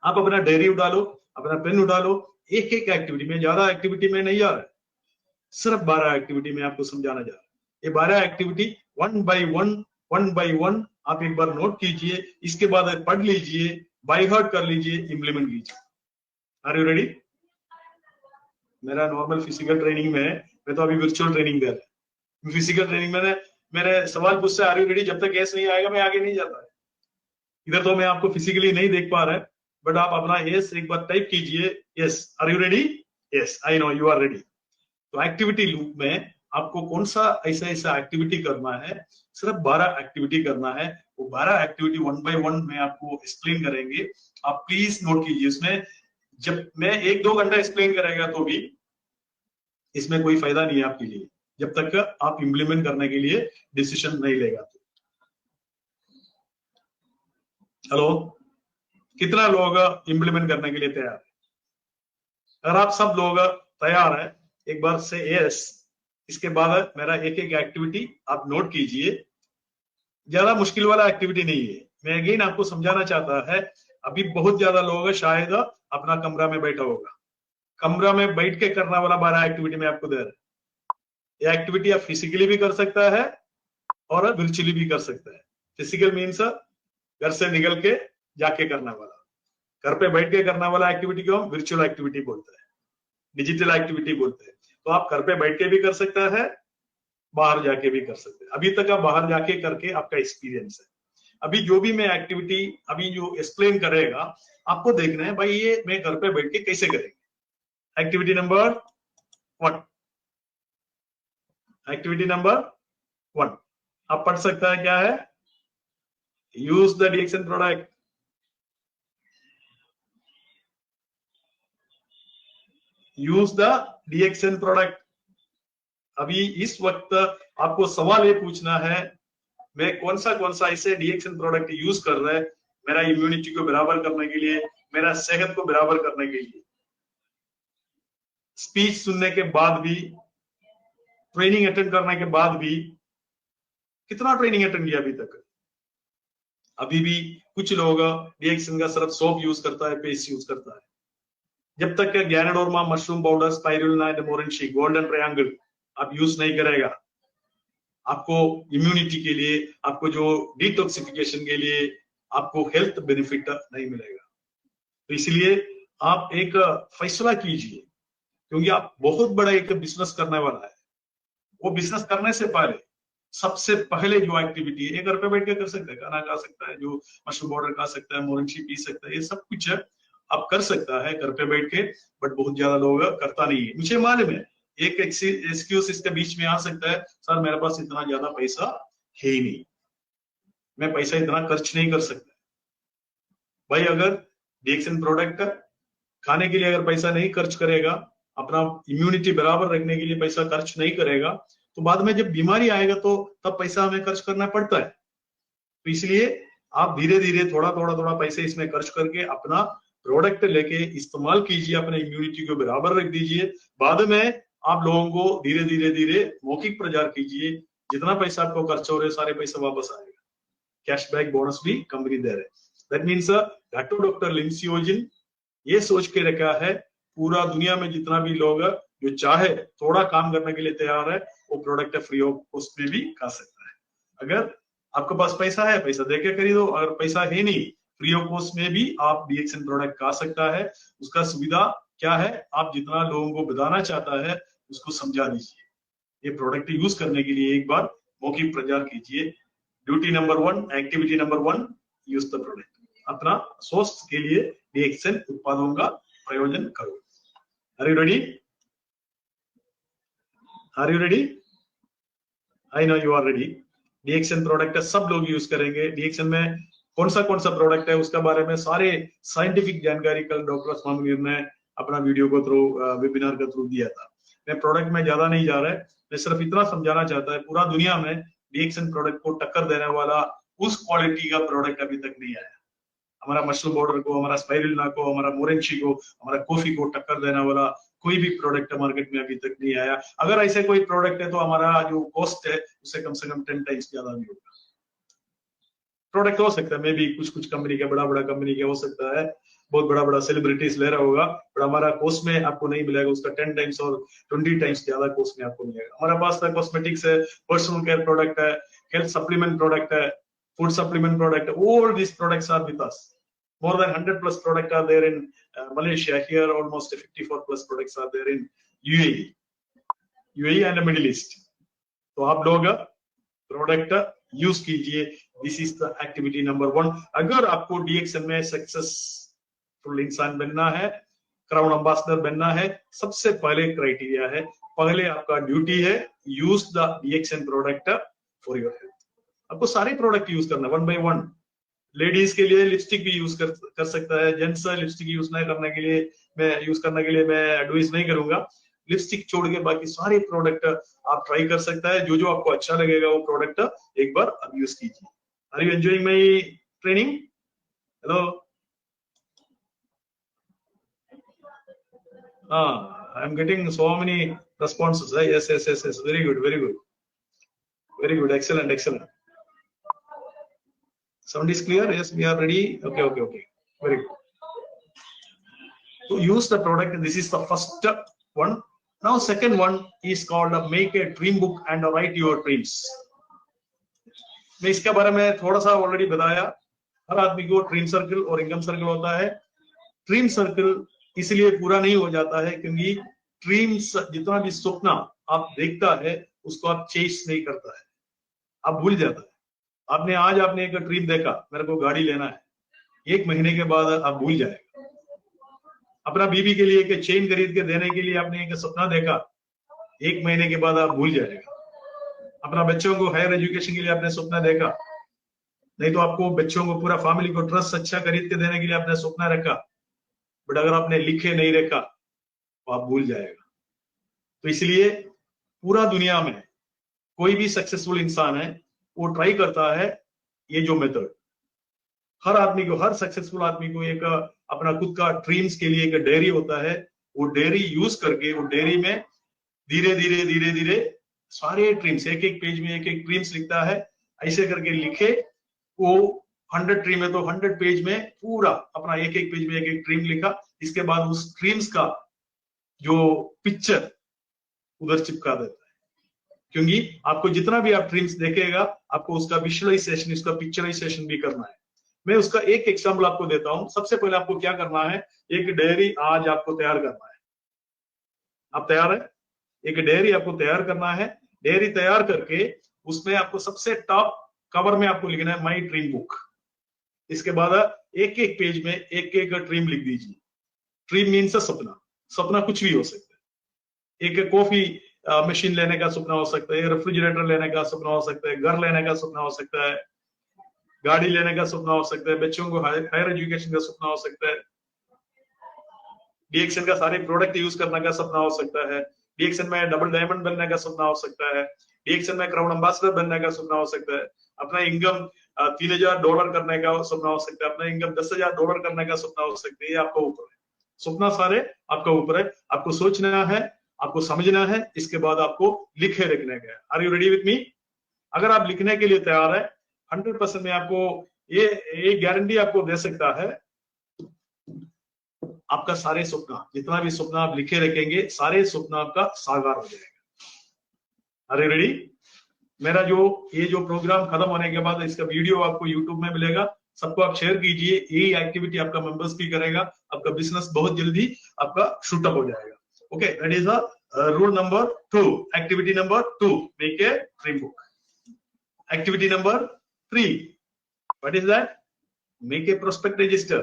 आप अपना डायरी उठा लो, अपना पेन उठा लो, एक एक एक्टिविटी में, ज्यादा एक्टिविटी में नहीं जा रहा है, सिर्फ 12 एक्टिविटी में आपको समझाना जा रहा है। ये 12 एक्टिविटी वन बाय वन आप एक बार नोट कीजिए, इसके बाद पढ़ लीजिए, बाय हार्ट कर लीजिए, इंप्लीमेंट कीजिए। Are you ready? मेरा नॉर्मल फिजिकल ट्रेनिंग में, मैं तो अभी वर्चुअल ट्रेनिंग दे रहा हूँ। फिजिकल ट्रेनिंग में मेरे सवाल पूछते आर यू रेडी, जब तक एस नहीं आएगा मैं आगे नहीं जाता है। इधर तो मैं आपको फिजिकली नहीं देख पा रहा है, बट आप अपना यस एक बार टाइप कीजिए, yes are you ready, yes I know you are ready. तो एक्टिविटी लूप में आपको कौन सा ऐसा एक्टिविटी करना है, सिर्फ 12 एक्टिविटी करना है। वो 12 एक्टिविटी वन बाय वन में आपको एक्सप्लेन करेंगे, आप प्लीज नोट कीजिए। इसमें जब मैं 1-2 घंटा एक्सप्लेन करेगा तो भी इसमें कोई फायदा नहीं है आपके लिए। जब तक आप इम्प्लीमेंट करने के लिए डिसीजन नहीं लेगा। हेलो, कितना लोग इम्प्लीमेंट करने के लिए तैयार है? अगर आप सब लोग तैयार है, एक बार से यस। इसके बाद मेरा एक एक एक्टिविटी आप नोट कीजिए। ज्यादा मुश्किल वाला एक्टिविटी नहीं है। मैं अगेन आपको समझाना चाहता है, अभी बहुत ज्यादा लोग शायद अपना कमरा में बैठा होगा, कमरा में बैठ के करने वाला 12 एक्टिविटी में आपको दे रहा है। ये एक्टिविटी आप फिजिकली भी कर सकता है और वर्चुअली भी कर सकता है। फिजिकल मीन्स घर से निकल के जाके करने वाला, घर पे बैठ के करने वाला एक्टिविटी को हम वर्चुअल एक्टिविटी बोलते हैं, डिजिटल एक्टिविटी बोलते हैं। तो आप घर पे बैठ के भी कर सकता है, बाहर जाके भी कर सकते हैं। अभी तक आप बाहर जाके करके आपका एक्सपीरियंस है। अभी जो भी मैं एक्टिविटी अभी जो एक्सप्लेन करेगा, आपको देखना है भाई ये मैं घर पे बैठ के कैसे करेंगे। एक्टिविटी नंबर 1, एक्टिविटी नंबर 1 आप पढ़ सकता है, क्या है? Use the DXN product. Use the DXN product. अभी इस वक्त आपको सवाल ये पूछना है, मैं कौन सा ऐसे डीएक्सएन प्रोडक्ट यूज कर रहा है मेरा इम्यूनिटी को बराबर करने के लिए, मेरा सेहत को बराबर करने के लिए। स्पीच सुनने के बाद भी, ट्रेनिंग अटेंड करने के बाद भी, कितना ट्रेनिंग अटेंड किया अभी तक? अभी भी कुछ लोग डीएक्सएन का सिर्फ सोप यूज करता है, पेस्ट यूज करता है। जब तक ganoderma, mushroom powder, spirulina and morinzhi, golden triangle आप यूज नहीं करेगा, आपको इम्यूनिटी के लिए, आपको जो डिटॉक्सिफिकेशन के लिए, आपको हेल्थ बेनिफिट नहीं मिलेगा। तो इसलिए आप एक फैसला कीजिए, क्योंकि आप बहुत बड़ा एक बिजनेस करने वाला है। वो बिजनेस करने से पहले सबसे पहले जो एक्टिविटी है, घर पे बैठ के कर सकता है, खाना खा सकता है, जो मशरूम पाउडर खा सकता है, मोरेंशी पी सकता है, ये सब कुछ आप कर सकता है घर पे बैठ के। बट बहुत ज्यादा लोग करता नहीं है, मुझे मालूम है। एक एक्सक्यूज इसके बीच में आ सकता है, सर मेरे पास इतना ज्यादा पैसा है ही नहीं, मैं पैसा इतना खर्च नहीं कर सकता। भाई अगर डीएक्सएन प्रोडक्ट खाने के लिए अगर पैसा नहीं खर्च करेगा, अपना इम्यूनिटी बराबर रखने के लिए पैसा खर्च नहीं करेगा, तो बाद में जब बीमारी आएगा तो तब पैसा हमें खर्च करना पड़ता है। तो इसलिए आप धीरे धीरे थोड़ा पैसे इसमें खर्च करके अपना प्रोडक्ट लेके इस्तेमाल कीजिए, अपने इम्यूनिटी को बराबर रख दीजिए। बाद में आप लोगों को धीरे धीरे मौखिक प्रचार कीजिए, जितना पैसा आपको खर्च हो रहे सारे पैसा वापस आएगा। कैशबैक बोनस भी कंपनी दे रहे हैं। दैट मीन्स डॉक्टर लिम सियोजिन ये सोच के रखा है, पूरा दुनिया में जितना भी लोग जो चाहे थोड़ा काम करने के लिए तैयार है, वो प्रोडक्ट फ्री ऑफ कॉस्ट में भी खा सकता है। अगर आपके पास पैसा है, पैसा देके खरीदो, अगर पैसा है नहीं, फ्री ऑफ कॉस्ट में भी आप डीएक्सएन प्रोडक्ट खा सकता है। उसका सुविधा क्या है, आप जितना लोगों को बताना चाहता है उसको समझा दीजिए। ये प्रोडक्ट यूज करने के लिए एक बार मौखिक प्रचार कीजिए। Duty number 1, activity number 1, use the product. अपना स्वास्थ्य के लिए डीएक्सएन उत्पादों का प्रयोजन करो। Are you ready? Are you ready? I know you are ready. DXN product सब लोग यूज करेंगे। डीएक्सएन में कौन सा प्रोडक्ट है उसका बारे में सारे साइंटिफिक जानकारी कल डॉक्टर उस्मान मुनीर ने अपना वीडियो को थ्रू वेबिनार के थ्रू दिया था। मैं प्रोडक्ट में ज्यादा नहीं जा रहा है, मैं सिर्फ इतना समझाना चाहता है, पूरा दुनिया में डीएक्सएन प्रोडक्ट को टक्कर देने वाला उस क्वालिटी का प्रोडक्ट अभी तक नहीं आया। हमारा मशरूम पाउडर को, हमारा स्पाइरुलिना को, हमारा मोरेंशी को, हमारा कॉफी को टक्कर देने वाला कोई भी प्रोडक्ट मार्केट में अभी तक नहीं आया। अगर ऐसे कोई प्रोडक्ट है तो हमारा जो कॉस्ट है उससे कम 10 टाइम्स ज्यादा भी होगा। प्रोडक्ट हो सकता है मे भी कुछ कंपनी का, बड़ा कंपनी का हो सकता है, बहुत बड़ा सेलिब्रिटीज ले रहा होगा, पर हमारा कॉस्ट में आपको नहीं मिलेगा, उसका 10 टाइम्स और 20 टाइम्स ज्यादा कॉस्ट में आपको मिलेगा। हमारे पास कॉस्मेटिक्स है, पर्सनल केयर प्रोडक्ट है, हेल्थ सप्लीमेंट प्रोडक्ट है, food supplement product, all these products are with us. More than 100 plus products are there in Malaysia. Here almost 54 plus products are there in UAE and the Middle East. तो आप लोग product use कीजिए। This is the activity number 1। अगर आपको DXN में successful इंसान बनना है, क्राउन एम्बेसडर बनना है, सबसे पहले क्राइटेरिया है, पहले आपका ड्यूटी है use the DXN product for your health. आपको सारे प्रोडक्ट यूज करना 1 by 1। लेडीज के लिए लिपस्टिक भी यूज कर सकता है, जेंट्स लिपस्टिक यूज नहीं करने के लिए मैं एडवाइस नहीं करूंगा। लिपस्टिक छोड़ के बाकी सारे प्रोडक्ट आप ट्राई कर सकता है। जो जो आपको अच्छा लगेगा वो प्रोडक्ट एक बार आप यूज कीजिए। Are you enjoying my training? Hello, I am getting so many responses. Yes. Very good. Excellent. Sound is clear? Yes, we are ready. Okay. Very good. To use the product, this is the first one. Now second one is called make a dream book and write your dreams. मैं इसके बारे में थोड़ा सा already बताया। हर आदमी को dream circle और इनकम सर्कल होता है। ड्रीम सर्कल इसलिए पूरा नहीं हो जाता है क्योंकि ड्रीम्स, जितना भी सपना आप देखता है उसको आप चेस नहीं करता है, आप भूल जाता है। आपने एक ड्रीम देखा, मेरे को गाड़ी लेना है, 1 महीने के बाद आप भूल जाएगा। अपना बीवी के लिए एक चेन खरीद के देने के लिए आपने एक सपना देखा, 1 महीने के बाद आप भूल जाएगा। अपना बच्चों को हायर एजुकेशन के लिए आपने सपना देखा, नहीं तो आपको बच्चों को, पूरा फैमिली को ड्रेस अच्छा खरीद के देने के लिए आपने सपना रखा, बट अगर आपने लिखे नहीं रखा तो आप भूल जाएगा। तो इसलिए पूरा दुनिया में कोई भी सक्सेसफुल इंसान है वो ट्राई करता है ये जो मेथड। हर आदमी को, हर सक्सेसफुल आदमी को एक अपना खुद का ड्रीम्स के लिए एक डायरी होता है। वो डायरी यूज करके वो डायरी में धीरे धीरे सारे ड्रीम्स, एक पेज में एक ड्रीम्स लिखता है। ऐसे करके लिखे वो 100 ड्रीम है तो 100 पेज में पूरा अपना एक पेज में एक ड्रीम लिखा। इसके बाद उस ड्रीम्स का जो पिक्चर उधर चिपका देता है, क्योंकि आपको जितना भी आप ड्रीम्स देखेगा आपको उसका विजुअलाइजेशन, उसका पिक्चराइजेशन भी करना है। मैं उसका एक एग्जांपल आपको देता हूं। सबसे पहले आपको क्या करना है, एक डायरी आज आपको तैयार करना है। आप तैयार है? एक डायरी आपको तैयार करना है। डायरी तैयार करके उसमें आपको सबसे टॉप कवर में आपको लिखना है माई ड्रीम बुक। इसके बाद एक पेज में एक ड्रीम लिख दीजिए। ड्रीम मीन्स सपना। सपना कुछ भी हो सकता है। एक कॉफी मशीन लेने का सपना हो सकता है, रेफ्रिजरेटर लेने का सपना हो सकता है, घर लेने का सपना हो सकता है, गाड़ी लेने का सपना हो सकता है, बच्चों को हायर एजुकेशन का सपना हो सकता है, डीएक्सन का सारे प्रोडक्ट यूज करने का सपना हो सकता है, डीएक्सन में डबल डायमंड बनने का सपना हो सकता है, डीएक्सन में क्राउन एम्बेसडर बनने का सपना हो सकता है, अपना इनकम $3000 करने का सपना हो सकता है, अपना इनकम $10,000 करने का सपना हो सकता है। ये आपका ऊपर है, सपना सारे आपका ऊपर है। आपको सोचना है, आपको समझना है, इसके बाद आपको लिखे रखने का है। Are you ready with me? अगर आप लिखने के लिए तैयार है, 100% में आपको ये गारंटी आपको दे सकता है, आपका सारे सपना, जितना भी सपना आप लिखे रखेंगे, सारे सपना आपका साकार हो जाएगा। Are you ready? मेरा ये जो प्रोग्राम खत्म होने के बाद इसका वीडियो आपको यूट्यूब में मिलेगा, सबको आप शेयर कीजिए। यही एक्टिविटी आपका मेंबर्स भी करेगा, आपका बिजनेस बहुत जल्दी आपका शूटअप हो जाएगा। Okay, that is rule number 2। Activity number 2, make a dream book. Activity number 3, what is that? Make a prospect register.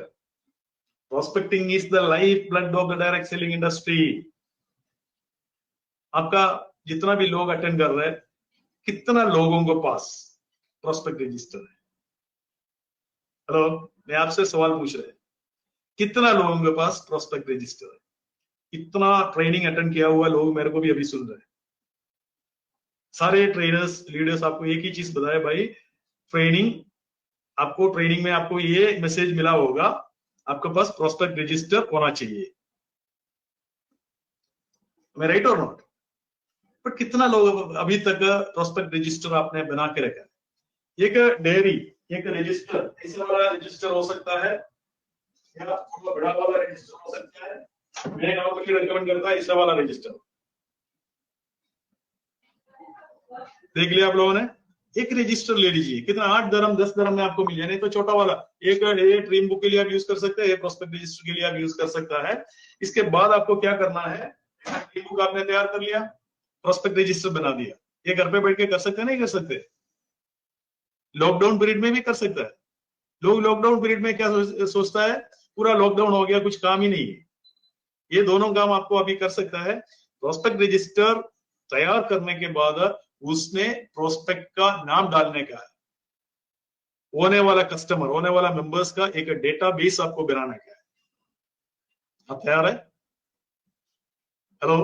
Prospecting is the life blood of the direct selling industry. आपका जितना भी लोग attend कर रहे हैं, कितना लोगों के पास प्रोस्पेक्ट रजिस्टर है? हेलो, मैं आपसे सवाल पूछ रहा हूं, कितना लोगों के पास प्रोस्पेक्ट रजिस्टर है? इतना ट्रेनिंग अटेंड किया हुआ लोग मेरे को भी अभी सुन रहे हैं। सारे ट्रेनर्स, लीडर्स आपको एक ही चीज बताए भाई, ट्रेनिंग में आपको ये मैसेज मिला होगा, आपके पास प्रोस्पेक्ट रजिस्टर होना चाहिए। मैं राइट और नॉट? पर कितना लोग अभी तक प्रोस्पेक्ट रजिस्टर आपने बना के रखा है? एक डायरी, एक रजिस्टर, ऐसा वाला रजिस्टर हो सकता है या थोड़ा बड़ा वाला रजिस्टर हो सकता है। मैं आपको रिकमेंड करता है ऐसा वाला रजिस्टर। देख लिया आप लोगों ने? एक रजिस्टर ले लीजिए, कितना 8 दरम 10 दरम में आपको मिल जाए, नहीं तो छोटा वाला एक ड्रीम बुक के लिए आप यूज कर सकते हैं, प्रोस्पेक्ट रजिस्टर के लिए आप यूज कर सकता है। इसके बाद आपको क्या करना है, ड्रीम बुक आपने तैयार कर लिया, प्रोस्पेक्ट रजिस्टर बना दिया। ये घर पे बैठ के कर सकते हैं, नहीं कर सकते? लॉकडाउन पीरियड में भी कर सकता है। लोग लॉकडाउन पीरियड में क्या सोचता है, पूरा लॉकडाउन हो गया, कुछ काम ही नहीं है। ये दोनों काम आपको अभी कर सकता है। प्रोस्पेक्ट रजिस्टर तैयार करने के बाद उसमें प्रोस्पेक्ट का नाम डालने का है, होने वाला कस्टमर, होने वाला मेंबर्स का एक डेटाबेस आपको बनाने का है। आप तैयार है? हेलो,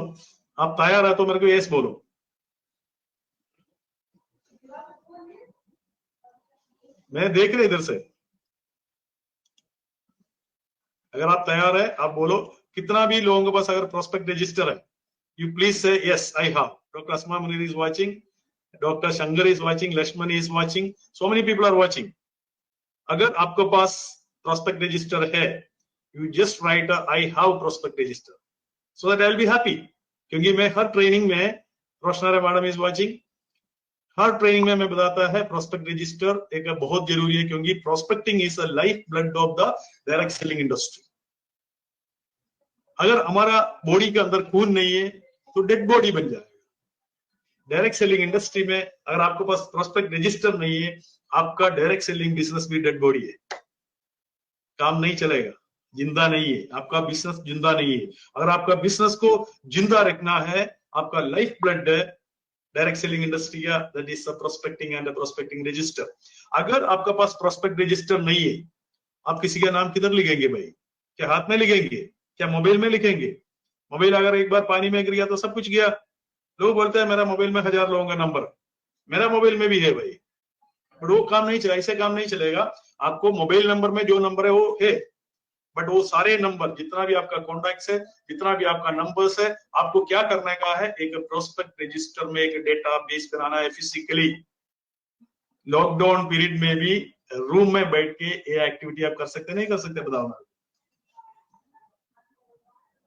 आप तैयार है तो मेरे को यस बोलो। मैं देख रहे इधर से। अगर आप तैयार है आप बोलो। कितना भी लोगों के पास अगर प्रोस्पेक्ट रजिस्टर है, you please say yes I have. Doctor Asma Munir is watching, doctor Shankar is watching, Lakshman is watching, so many people are watching. अगर आपके पास प्रोस्पेक्ट रजिस्टर है, you just write I have prospect register, so that I will be happy. क्योंकि मैं हर training में, Roshanara madam is watching, हर training में मैं बताता है प्रोस्पेक्ट रजिस्टर एक बहुत जरूरी है, क्योंकि prospecting is a life blood of the direct selling industry. अगर हमारा बॉडी के अंदर खून नहीं है तो डेड बॉडी बन जाएगा। डायरेक्ट सेलिंग इंडस्ट्री में अगर आपके पास प्रोस्पेक्ट रजिस्टर नहीं है, आपका डायरेक्ट सेलिंग बिजनेस भी डेड बॉडी है, काम नहीं चलेगा, जिंदा नहीं है, आपका बिजनेस जिंदा नहीं है। अगर आपका बिजनेस को जिंदा रखना है, आपका लाइफ ब्लड है डायरेक्ट सेलिंग इंडस्ट्री का, that is the prospecting and the prospecting register. अगर आपका पास प्रोस्पेक्ट रजिस्टर नहीं है, आप किसी का नाम किधर लिखेंगे भाई? क्या हाथ में लिखेंगे? क्या मोबाइल में लिखेंगे? मोबाइल अगर एक बार पानी में गिर गया तो सब कुछ गया। लोग बोलते हैं मेरा मोबाइल में 1000 लोगों का नंबर, मेरा मोबाइल में भी है भाई, बट वो काम नहीं चलेगा, ऐसे काम नहीं चलेगा। आपको मोबाइल नंबर में जो नंबर है वो है, बट वो सारे नंबर, जितना भी आपका कॉन्टैक्ट्स है, जितना भी आपका नंबर्स है, आपको क्या करने का है, एक प्रोस्पेक्ट रजिस्टर में एक डेटा बेस बनाना है फिजिकली। लॉकडाउन पीरियड में भी रूम में बैठ के ये एक्टिविटी आप कर सकते नहीं कर सकते? बताओ ना,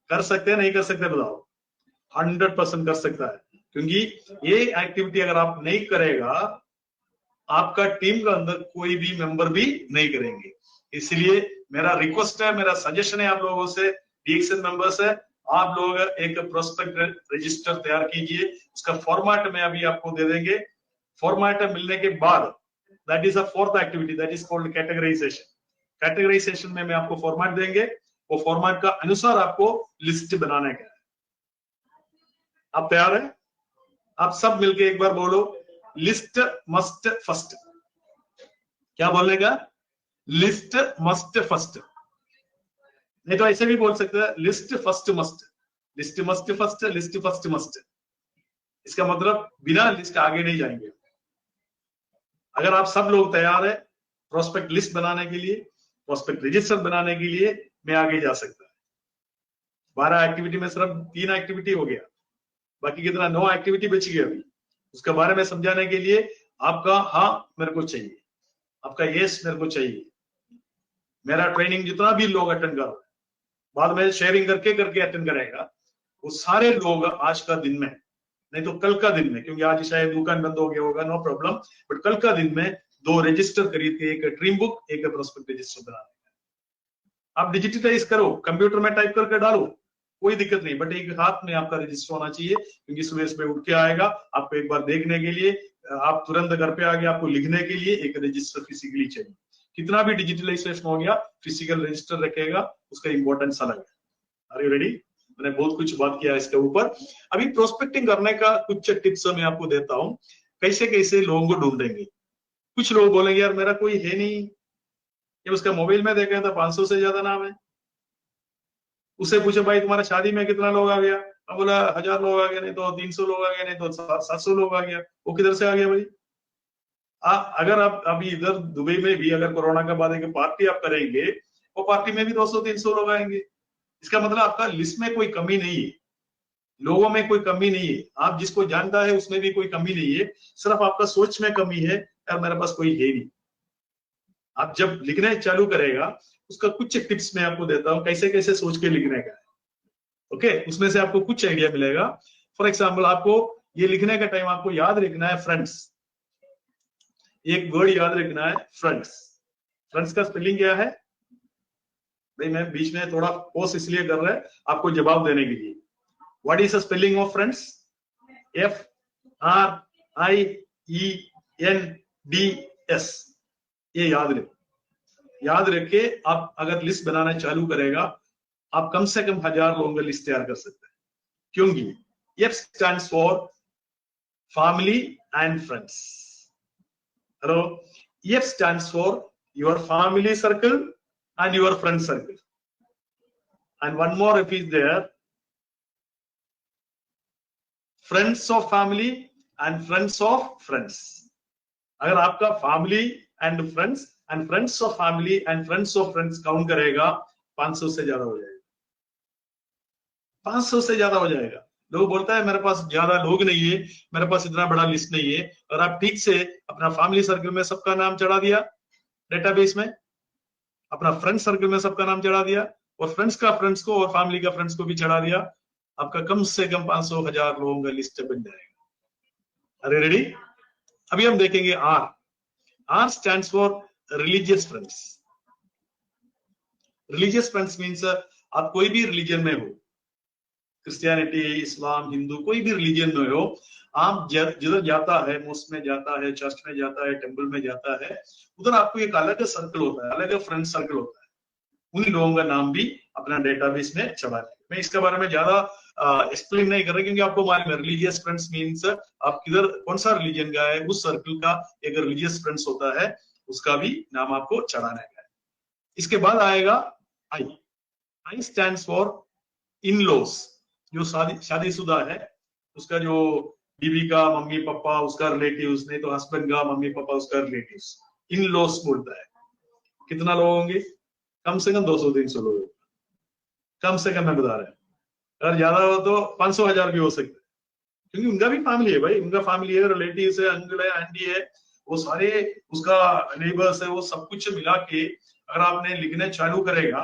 कर सकते नहीं कर सकते? बताओ। 100% कर सकता है, क्योंकि ये एक्टिविटी अगर आप नहीं करेगा, आपका टीम के अंदर कोई भी मेंबर भी नहीं करेंगे। इसलिए मेरा रिक्वेस्ट है, मेरा सजेशन है आप लोगों से, डीएक्सएन मेंबर्स है, आप लोग एक प्रोस्पेक्ट रजिस्टर तैयार कीजिए। उसका फॉर्मेट में अभी आपको दे देंगे। फॉर्मेट मिलने के बाद, that is a fourth activity, that is called categorization. Categorization में मैं आपको फॉर्मेट देंगे, वो फॉर्मेट का अनुसार आपको लिस्ट बनाने का है। आप तैयार है? आप सब मिलके एक बार बोलो, लिस्ट मस्ट फर्स्ट। क्या बोलने का? List must first. नहीं तो ऐसे भी बोल सकते हैं, list first must, list must first, list first must. इसका मतलब बिना लिस्ट आगे नहीं जाएंगे। अगर आप सब लोग तैयार है प्रोस्पेक्ट लिस्ट बनाने के लिए, प्रोस्पेक्ट रजिस्टर बनाने के लिए, मैं आगे जा सकता है। 12 एक्टिविटी में सिर्फ 3 एक्टिविटी हो गया, बाकी कितना 9 एक्टिविटी बच गई अभी। उसके बारे में समझाने के लिए आपका हाँ मेरे को चाहिए, आपका यस मेरे को चाहिए। मेरा ट्रेनिंग जितना भी लोग अटेंड कर रहे हैं, बाद में शेयरिंग करके करके अटेंड करेगा, वो सारे लोग आज का दिन में, नहीं तो कल का दिन में, क्योंकि आज शायद दुकान बंद हो गया होगा, नो प्रॉब्लम, बट कल का दिन में 2 रजिस्टर खरीद के, एक ड्रीम बुक, एक प्रोस्पेक्ट रजिस्टर बना देगा। आप डिजिटलाइज करो, कंप्यूटर में टाइप करके डालो, कोई दिक्कत नहीं, बट एक हाथ में आपका रजिस्टर होना चाहिए, क्योंकि सुबह सुबह उठ के आएगा आपको एक बार देखने के लिए, आप तुरंत घर पे आ गए, आपको लिखने के लिए एक रजिस्टर फिजिकली चाहिए। कितना भी डिजिटलाइजेशन हो गया, फिजिकल रजिस्टर रखेगा, उसका इंपॉर्टेंस अलग है। Are you ready? मैंने बहुत कुछ बात किया इसके ऊपर। अभी प्रोस्पेक्टिंग करने का कुछ टिप्स मैं आपको देता हूं, कैसे कैसे लोगों को ढूंढेंगे। कुछ लोग बोलेंगे यार मेरा कोई है नहीं, ये उसका मोबाइल में देखा था 500 से ज्यादा नाम है। उससे पूछे भाई तुम्हारा शादी में कितना लोग आ गया? अब बोला 1000 लोग आ गए, नहीं तो 300 लोग आ गए, नहीं तो 700 लोग आ गया। वो किधर से आ गया भाई? अगर आप अभी इधर दुबई में भी अगर कोरोना के बाद एक पार्टी आप करेंगे, वो पार्टी में भी 200-300 लोग आएंगे। इसका मतलब आपका लिस्ट में कोई कमी नहीं है, लोगों में कोई कमी नहीं है, आप जिसको जानता है उसमें भी कोई कमी नहीं है, सिर्फ आपका सोच में कमी है, यार मेरे पास कोई है नहीं। आप जब लिखने चालू करेगा, उसका कुछ टिप्स मैं आपको देता हूं, कैसे कैसे सोच के लिखने का है। ओके, उसमें से आपको कुछ आइडिया मिलेगा। फॉर एग्जाम्पल, आपको ये लिखने का टाइम आपको याद रखना है फ्रेंड्स, एक वर्ड याद रखना है फ्रेंड्स। फ्रेंड्स का स्पेलिंग क्या है भाई? मैं बीच में थोड़ा पोस्ट इसलिए कर रहा है आपको जवाब देने के लिए। What is the spelling of friends? FRIENDS। ये याद रखो। याद रख के आप अगर लिस्ट बनाना चालू करेगा, आप कम से कम 1000 लोगों का लिस्ट तैयार कर सकते हैं, क्योंकि F stands for family and friends. Hello, F stands for your family circle and your friend circle. And one more F is there, friends of family and friends of friends. अगर आपका family and friends of family and friends of friends count करेगा 500 से ज्यादा हो जाएगा, 500 से ज्यादा हो जाएगा। लोग बोलता है मेरे पास ज्यादा लोग नहीं है, मेरे पास इतना बड़ा लिस्ट नहीं है, और आप ठीक से अपना फैमिली सर्कल में सबका नाम चढ़ा दिया डेटाबेस में, अपना फ्रेंड सर्कल में सबका नाम चढ़ा दिया, और फ्रेंड्स का फ्रेंड्स को और फैमिली का फ्रेंड्स को भी चढ़ा दिया, आपका कम से कम 500,000 लोगों का लिस्ट बन जाएगा। अरे रेडी? अभी हम देखेंगे R. R stands for religious friends. Religious friends means आप कोई भी रिलीजन में हो, क्रिश्चियनिटी, इस्लाम, हिंदू, कोई भी रिलीजन में हो, आप जिधर जाता है, मॉस्क में जाता है, चर्च में जाता है, टेंपल में जाता है, उधर आपको एक अलग सर्कल होता है, अलग फ्रेंड सर्कल होता है। उन लोगों का नाम भी अपना डेटाबेस में चढ़ा है। मैं इसके बारे में ज्यादा एक्सप्लेन नहीं कर रहा, क्योंकि आपको मालूम है रिलीजियस फ्रेंड्स मीन्स आप किधर कौन सा रिलीजन का है, उस सर्कल का एक रिलीजियस फ्रेंड्स होता है, उसका भी नाम आपको चढ़ाना है। इसके बाद आएगा I. I stands for in laws. जो शादीशुदा है, उसका जो बीवी का मम्मी पापा, उसका रिलेटिव्स, नहीं तो हस्बैंड का मम्मी पापा, उसका रिलेटिव्स, इन लॉस बोलता है। कितना लोग होंगे? कम से कम 200-300 लोग, कम से कम मैं बता रहा हूं। अगर ज्यादा हो तो 500,000 भी हो सकता है, क्योंकि उनका भी फैमिली है भाई, उनका फैमिली है, रिलेटिव्स है, अंकल है, आंटी है, वो सारे उसका नेबर्स है, वो सब कुछ मिला के अगर आपने लिखने चालू करेगा,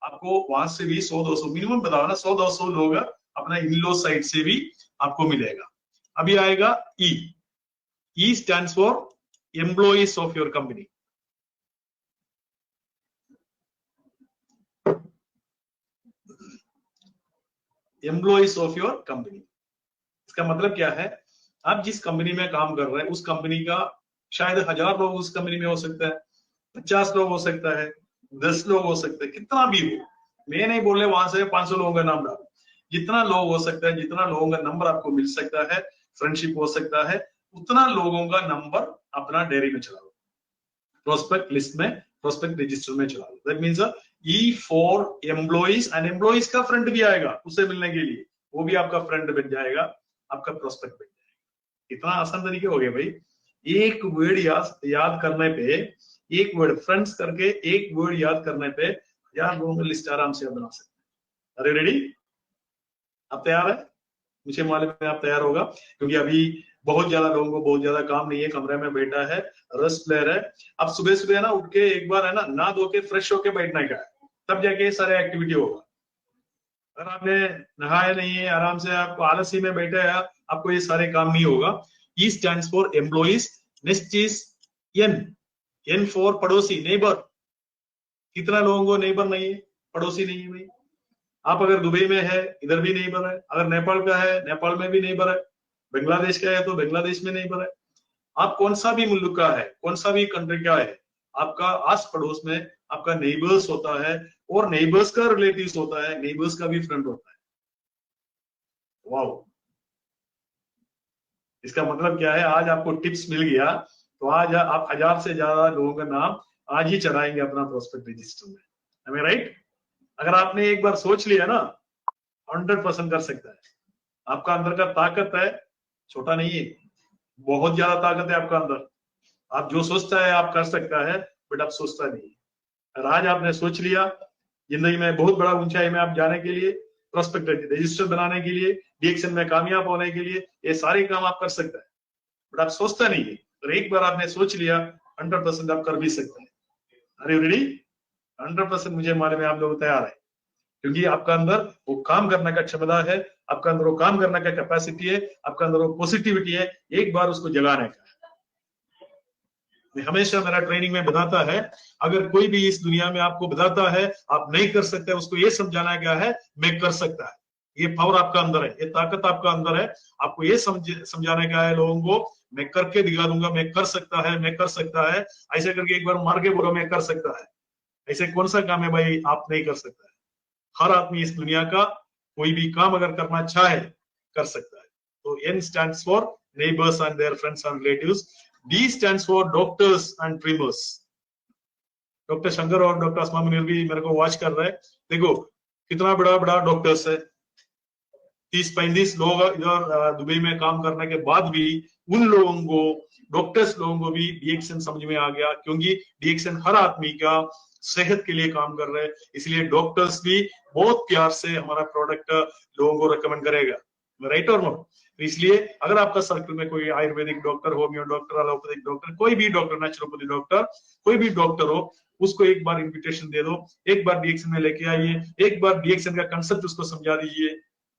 आपको वहां से भी 100-200 मिनिमम बताओ ना, 100-200 लोग अपना इन-लॉ साइड से भी आपको मिलेगा। अभी आएगा E. E stands for employees of your company. Employees of your company, इसका मतलब क्या है? आप जिस कंपनी में काम कर रहे हैं, उस कंपनी का शायद 1000 लोग उस कंपनी में हो सकता है, 50 लोग हो सकता है, 10 लोग हो सकते हैं, कितना भी हो। मैं नहीं बोल रहे वहां से 500 लोगों का नाम डालो, जितना लोग हो सकता है, जितना लोगों का नंबर आपको मिल सकता है, फ्रेंडशिप हो सकता है, उतना लोगों का नंबर अपना डेयरी में चला लो, प्रोस्पेक्ट लिस्ट में, प्रोस्पेक्ट रजिस्टर में चला लो। That means E for employees, and employees का फ्रेंड भी आएगा उससे मिलने के लिए, वो भी आपका फ्रेंड बन जाएगा, आपका प्रोस्पेक्ट बन जाएगा। इतना आसान तरीके हो गए भाई। एक वर्ड याद करने पे, एक वर्ड फ्रेंड्स करके एक वर्ड याद करने पे 1000 लोगों की लिस्ट आराम से बना सकते हैं। अरे रेडी? आप तैयार है? मुझे मालूम है आप तैयार होगा, क्योंकि अभी बहुत ज्यादा लोगों को बहुत ज्यादा काम नहीं है, कमरे में बैठा है, रस प्लेयर है। अब सुबह सुबह ना उठ के एक बार है ना, नहा धो के फ्रेश होके बैठना है, तब जाके सारे एक्टिविटी होगा। अगर आपने नहाया नहीं है, आराम से आपको आलसी में बैठे हैं, आपको ये सारे काम नहीं होगा। E stands for employees. Next is N. N for पड़ोसी, नेबर। कितना लोगों को नेबर नहीं है, पड़ोसी नहीं है भाई। आप अगर दुबई में है, इधर भी नेबर है, अगर नेपाल का है, नेपाल में भी नेबर है, बांग्लादेश का है तो बांग्लादेश में नेबर है। आप कौन सा भी मुल्क का है, कौन सा भी कंट्री का है, आपका आस पड़ोस में आपका नेबर्स होता है, और नेबर्स का रिलेटिव्स होता है, नेबर्स का भी फ्रेंड होता है। वाओ! इसका मतलब क्या है? आज आपको टिप्स मिल गया, तो आज आप 1000 से ज्यादा लोगों का नाम आज ही चढ़ाएंगे अपना प्रोस्पेक्ट रजिस्टर में। हमें राइट? अगर आपने एक बार सोच लिया ना, 100% कर सकता है। आपका अंदर का ताकत है, छोटा नहीं है, बहुत ज्यादा ताकत है आपका अंदर। आप जो सोचता है आप कर सकता है, बट आप सोचता नहीं। और आज आपने सोच लिया, जिंदगी में बहुत बड़ा ऊंचाई में आप जाने के लिए, प्रोस्पेक्ट रजिस्टर बनाने के लिए, डीएक्शन में कामयाब होने के लिए, ये सारे काम आप कर सकता है, बट आप सोचता नहीं है। और एक बार आपने सोच लिया, 100% आप कर भी सकते हैं। अरे रेडी? 100% मुझे मालूम है आप लोग तैयार है, क्योंकि आपका अंदर वो काम करने का क्षमता है, आपका अंदर वो काम करने का कैपेसिटी है, आपका अंदर वो पॉजिटिविटी है, एक बार उसको जगाने का। मैं हमेशा मेरा ट्रेनिंग में बताता है, अगर कोई भी इस दुनिया में आपको बताता है आप नहीं कर सकते, उसको ये समझाना क्या है, मैं कर सकता है। ये पावर आपका अंदर है, ये ताकत आपका अंदर है। आपको ये समझाने का है लोगों को, मैं करके दिखा दूंगा, मैं कर सकता है, मैं कर सकता है। ऐसे करके एक बार मार के बोलो मैं कर सकता है। ऐसे कौन सा काम है भाई आप नहीं कर सकता है? हर आदमी इस दुनिया का कोई भी काम अगर करना चाहे कर सकता है। तो N stands for neighbors and their friends and relatives. D stands for doctors and dreamers. Doctor Shankar और डॉक्टर अस्मा मुनीर भी मेरे को वॉच कर रहे हैं। देखो कितना बड़ा बड़ा डॉक्टर्स है, 30-35 लोग इधर दुबई में काम करने के बाद भी उन लोगों को, डॉक्टर्स लोगों को भी डीएक्सएन समझ में आ गया, क्योंकि डीएक्सएन हर आदमी का सेहत के लिए काम कर रहे हैं। इसलिए डॉक्टर्स भी बहुत प्यार से हमारा प्रोडक्ट लोगों को रेकमेंड करेगा, राइट और नॉट। इसलिए अगर आपका सर्कल में कोई Ayurvedic doctor, homeo doctor, allopathic doctor, कोई भी डॉक्टर, नेचुरोपैथी डॉक्टर, कोई भी डॉक्टर हो, उसको एक बार इन्विटेशन दे दो, एक बार डीएक्सएन में लेके आइए, एक बार डीएक्सएन का कंसेप्ट उसको समझा दीजिए।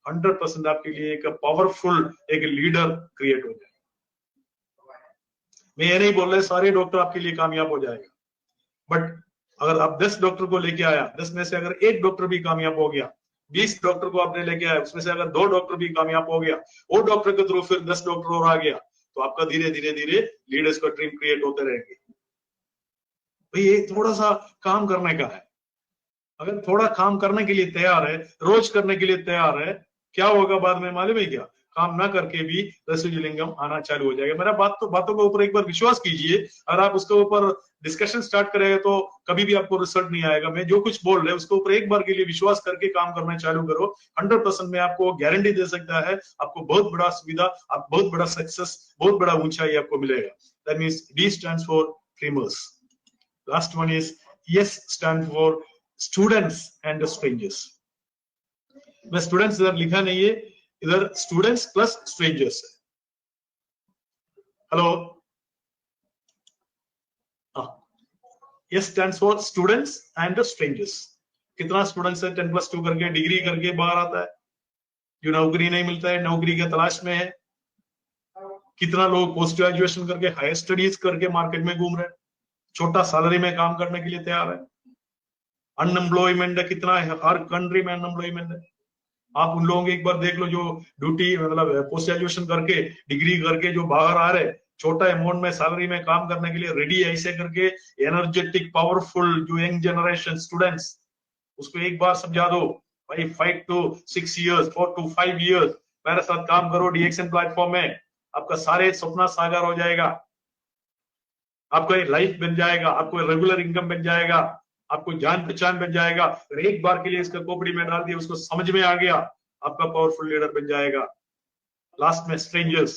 100% आपके लिए एक पावरफुल एक लीडर क्रिएट हो जाए। मैं ये नहीं बोल रहा सारे डॉक्टर आपके लिए कामयाब हो जाएगा, बट अगर आप 10 डॉक्टर को लेके आया, 10 में से अगर एक डॉक्टर भी कामयाब हो गया, 20 डॉक्टर को आपने लेके आया, उसमें से अगर 2 डॉक्टर भी कामयाब हो गया, वो डॉक्टर के थ्रू फिर 10 डॉक्टर और आ गया, तो आपका धीरे धीरे धीरे लीडर्स का टीम क्रिएट होते रहेंगे। भाई ये थोड़ा सा काम करने का है। अगर थोड़ा काम करने के लिए तैयार है, रोज करने के लिए तैयार है, क्या होगा बाद में मालूम है क्या? काम ना करके भी रसोई लिंगम आना चालू हो जाएगा। मेरा बातों के ऊपर एक बार विश्वास कीजिए। अगर आप उसके ऊपर डिस्कशन स्टार्ट करेंगे तो कभी भी आपको रिजल्ट नहीं आएगा। मैं जो कुछ बोल रहे हैं उसके ऊपर एक बार के लिए विश्वास करके काम करना चालू करो। 100% मैं आपको गारंटी दे सकता है, आपको बहुत बड़ा सुविधा, आप बहुत बड़ा सक्सेस, बहुत बड़ा ऊंचाई आपको मिलेगा। That means D stands for dreamers. Last one is S stand for students and strangers. मैं स्टूडेंट्स इधर लिखा नहीं है, इधर स्टूडेंट्स प्लस स्ट्रेंजर्स है। Hello, S stands for students and strangers. कितना स्टूडेंट्स है 10+2 करके डिग्री करके बाहर आता है, जो नौकरी नहीं मिलता है, नौकरी के तलाश में है। कितना लोग पोस्ट ग्रेजुएशन करके हायर स्टडीज करके मार्केट में घूम रहे हैं, छोटा सैलरी में काम करने के लिए तैयार है। अनएम्प्लॉयमेंट कितना है, हर कंट्री में अनएम्प्लॉयमेंट है। आप उन लोगों को एक बार देख लो जो ड्यूटी मतलब पोस्ट ग्रेजुएशन करके डिग्री करके जो बाहर आ रहे, छोटा अमाउंट में सैलरी में काम करने के लिए रेडी, ऐसे करके एनर्जेटिक पावरफुल जो यंग जनरेशन स्टूडेंट्स, उसको एक बार समझा दो भाई 5 to 6 years, 4 to 5 years मेरे साथ काम करो डीएक्सएन प्लेटफॉर्म में, आपका सारे सपना साकार हो जाएगा, आपको एक लाइफ बन जाएगा, आपको रेगुलर इनकम बन जाएगा, आपको जान पहचान बन जाएगा। अगर एक बार के लिए इसका खोपड़ी में डाल दिया, उसको समझ में आ गया, आपका पावरफुल लीडर बन जाएगा। लास्ट में स्ट्रेंजर्स,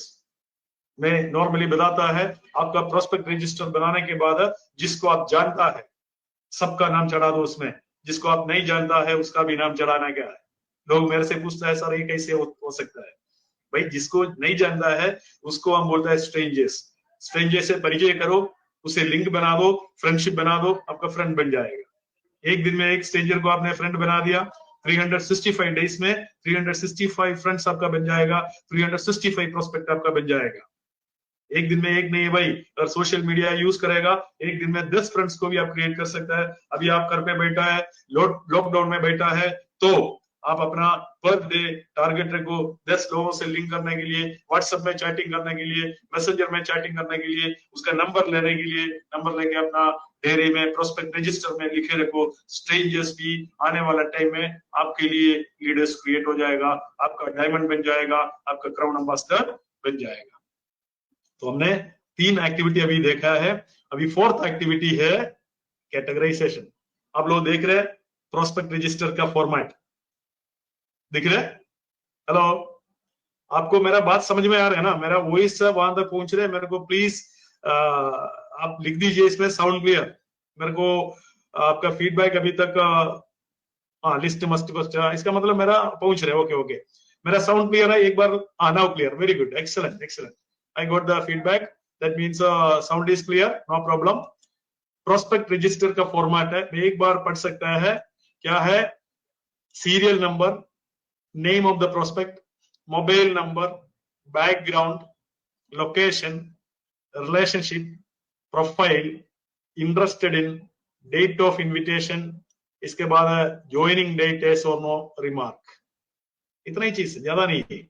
मैं नॉर्मली बताता है, आपका प्रोस्पेक्ट रजिस्टर बनाने के बाद जिसको आप जानता है सबका नाम चढ़ा दो उसमें, जिसको आप नहीं जानता है उसका भी नाम चढ़ाना क्या है। लोग मेरे से पूछता है सर ये कैसे हो सकता है? भाई जिसको नहीं जानता है उसको हम बोलते हैं स्ट्रेंजर्स। स्ट्रेंजर से परिचय करो, उसे लिंक बना दो, फ्रेंडशिप बना दो, आपका फ्रेंड बन जाएगा। एक दिन में एक स्ट्रेंजर को आपने फ्रेंड बना दिया, 365 डेज में 365 फ्रेंड्स आपका बन जाएगा, 365 प्रोस्पेक्ट आपका बन जाएगा। एक दिन में एक नहीं है भाई, अगर सोशल मीडिया यूज करेगा एक दिन में 10 फ्रेंड्स को भी आप क्रिएट कर सकता है। अभी आप घर पे बैठा है, लॉकडाउन में बैठा है, तो आप अपना पर डे टारगेट रखो 10 लोगों से लिंक करने के लिए, व्हाट्सएप में चैटिंग करने के लिए, मैसेंजर में चैटिंग करने के लिए, उसका नंबर लेने के लिए, नंबर लेके अपना डेयरी में प्रोस्पेक्ट रजिस्टर में लिखे रखो। स्ट्रेंजर्स भी आने वाला टाइम में आपके लिए लीडर्स क्रिएट हो जाएगा, आपका डायमंड बन जाएगा, आपका क्राउन एम्बेसडर बन जाएगा। तो हमने 3 एक्टिविटी अभी देखा है, अभी 4th एक्टिविटी है कैटेगराइजेशन। आप लोग देख रहे हैं प्रोस्पेक्ट रजिस्टर का फॉर्मेट दिख रहा है? हेलो, आपको मेरा बात समझ में आ रहा है ना? मेरा वॉइस वहां तक पहुंच रहा है? मेरे को प्लीज आप लिख दीजिए इसमें साउंड क्लियर। मेरे को आपका फीडबैक अभी तक लिस्ट मस्ट इसका मतलब मेरा पहुंच रहा है। ओके ओके, मेरा साउंड क्लियर है? एक बार now clear, very good, excellent excellent, I got the feedback. That means sound is clear, no problem. Prospect register का फॉर्मेट है, मैं एक बार पढ़ सकता है। क्या है? Serial number, name of the prospect, mobile number, background, location, relationship, profile, interested in, date of invitation, इसके बाद ज्वाइनिंग डेट, एस और नो, रिमार्क। इतना ही चीज, ज्यादा नहीं है।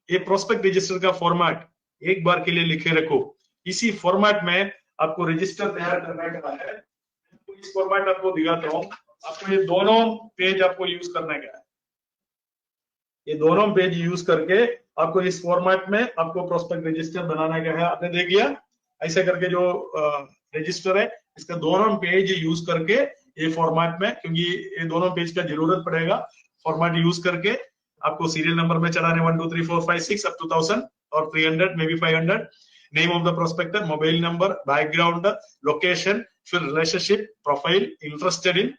ये प्रोस्पेक्ट रजिस्टर का फॉर्मेट एक बार के लिए लिखे रखो। इसी फॉर्मेट में आपको रजिस्टर तैयार करने का है। तो इस फॉर्मेट आपको दिखाता हूँ। आपको ये दोनों पेज आपको यूज करने का है। ये दोनों पेज यूज करके आपको इस फॉर्मेट में आपको प्रोस्पेक्ट रजिस्टर बनाने का है। आपने देख लिया ऐसे करके जो रजिस्टर है, इसका दोनों पेज यूज करके ये फॉर्मेट में, क्योंकि ये दोनों पेज का जरूरत पड़ेगा, फॉर्मेट यूज करके आपको सीरियल नंबर में चढ़ाने 1 2 3 4 5 6 अप टू 1000 और 300 maybe 500, name of the prospector, mobile number, background, location, फिर relationship, profile, interested in.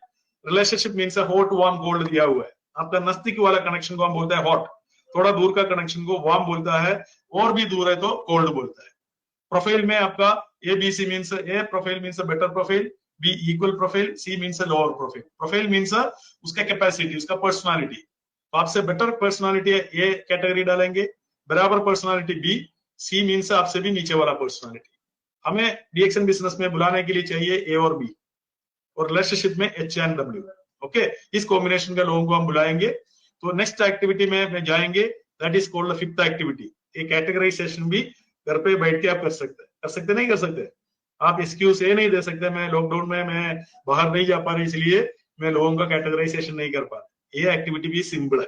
Relationship means hot warm cold दिया हुआ है। आपका नजदीक वाला कनेक्शन को हम बोलते हैं हॉट, थोड़ा दूर का कनेक्शन को वार्म बोलता है, और भी दूर है तो कोल्ड बोलता है। प्रोफाइल में आपका ABC means A profile means better profile, B equal profile, C means lower profile. Profile means उसका कैपेसिटी, उसका पर्सनालिटी। तो आपसे बेटर पर्सनालिटी है ए कैटेगरी डालेंगे, बराबर पर्सनालिटी बी, सी मीन्स आपसे भी नीचे वाला पर्सनालिटी। हमें DXN बिजनेस में बुलाने के लिए चाहिए ए और बी, और रिलेशनशिप में H एंड W। ओके, इस कॉम्बिनेशन के लोगों को हम बुलाएंगे। तो नेक्स्ट एक्टिविटी में जाएंगे, that is called the 5th activity. ये कैटेगराइजेशन भी घर पे बैठ के आप कर सकते नहीं कर सकते। आप एक्सक्यूज ये नहीं दे सकते मैं लॉकडाउन में मैं बाहर नहीं जा पा रही इसलिए मैं लोगों का कैटेगराइजेशन नहीं कर पा रहा। ये एक्टिविटी भी सिंपल है,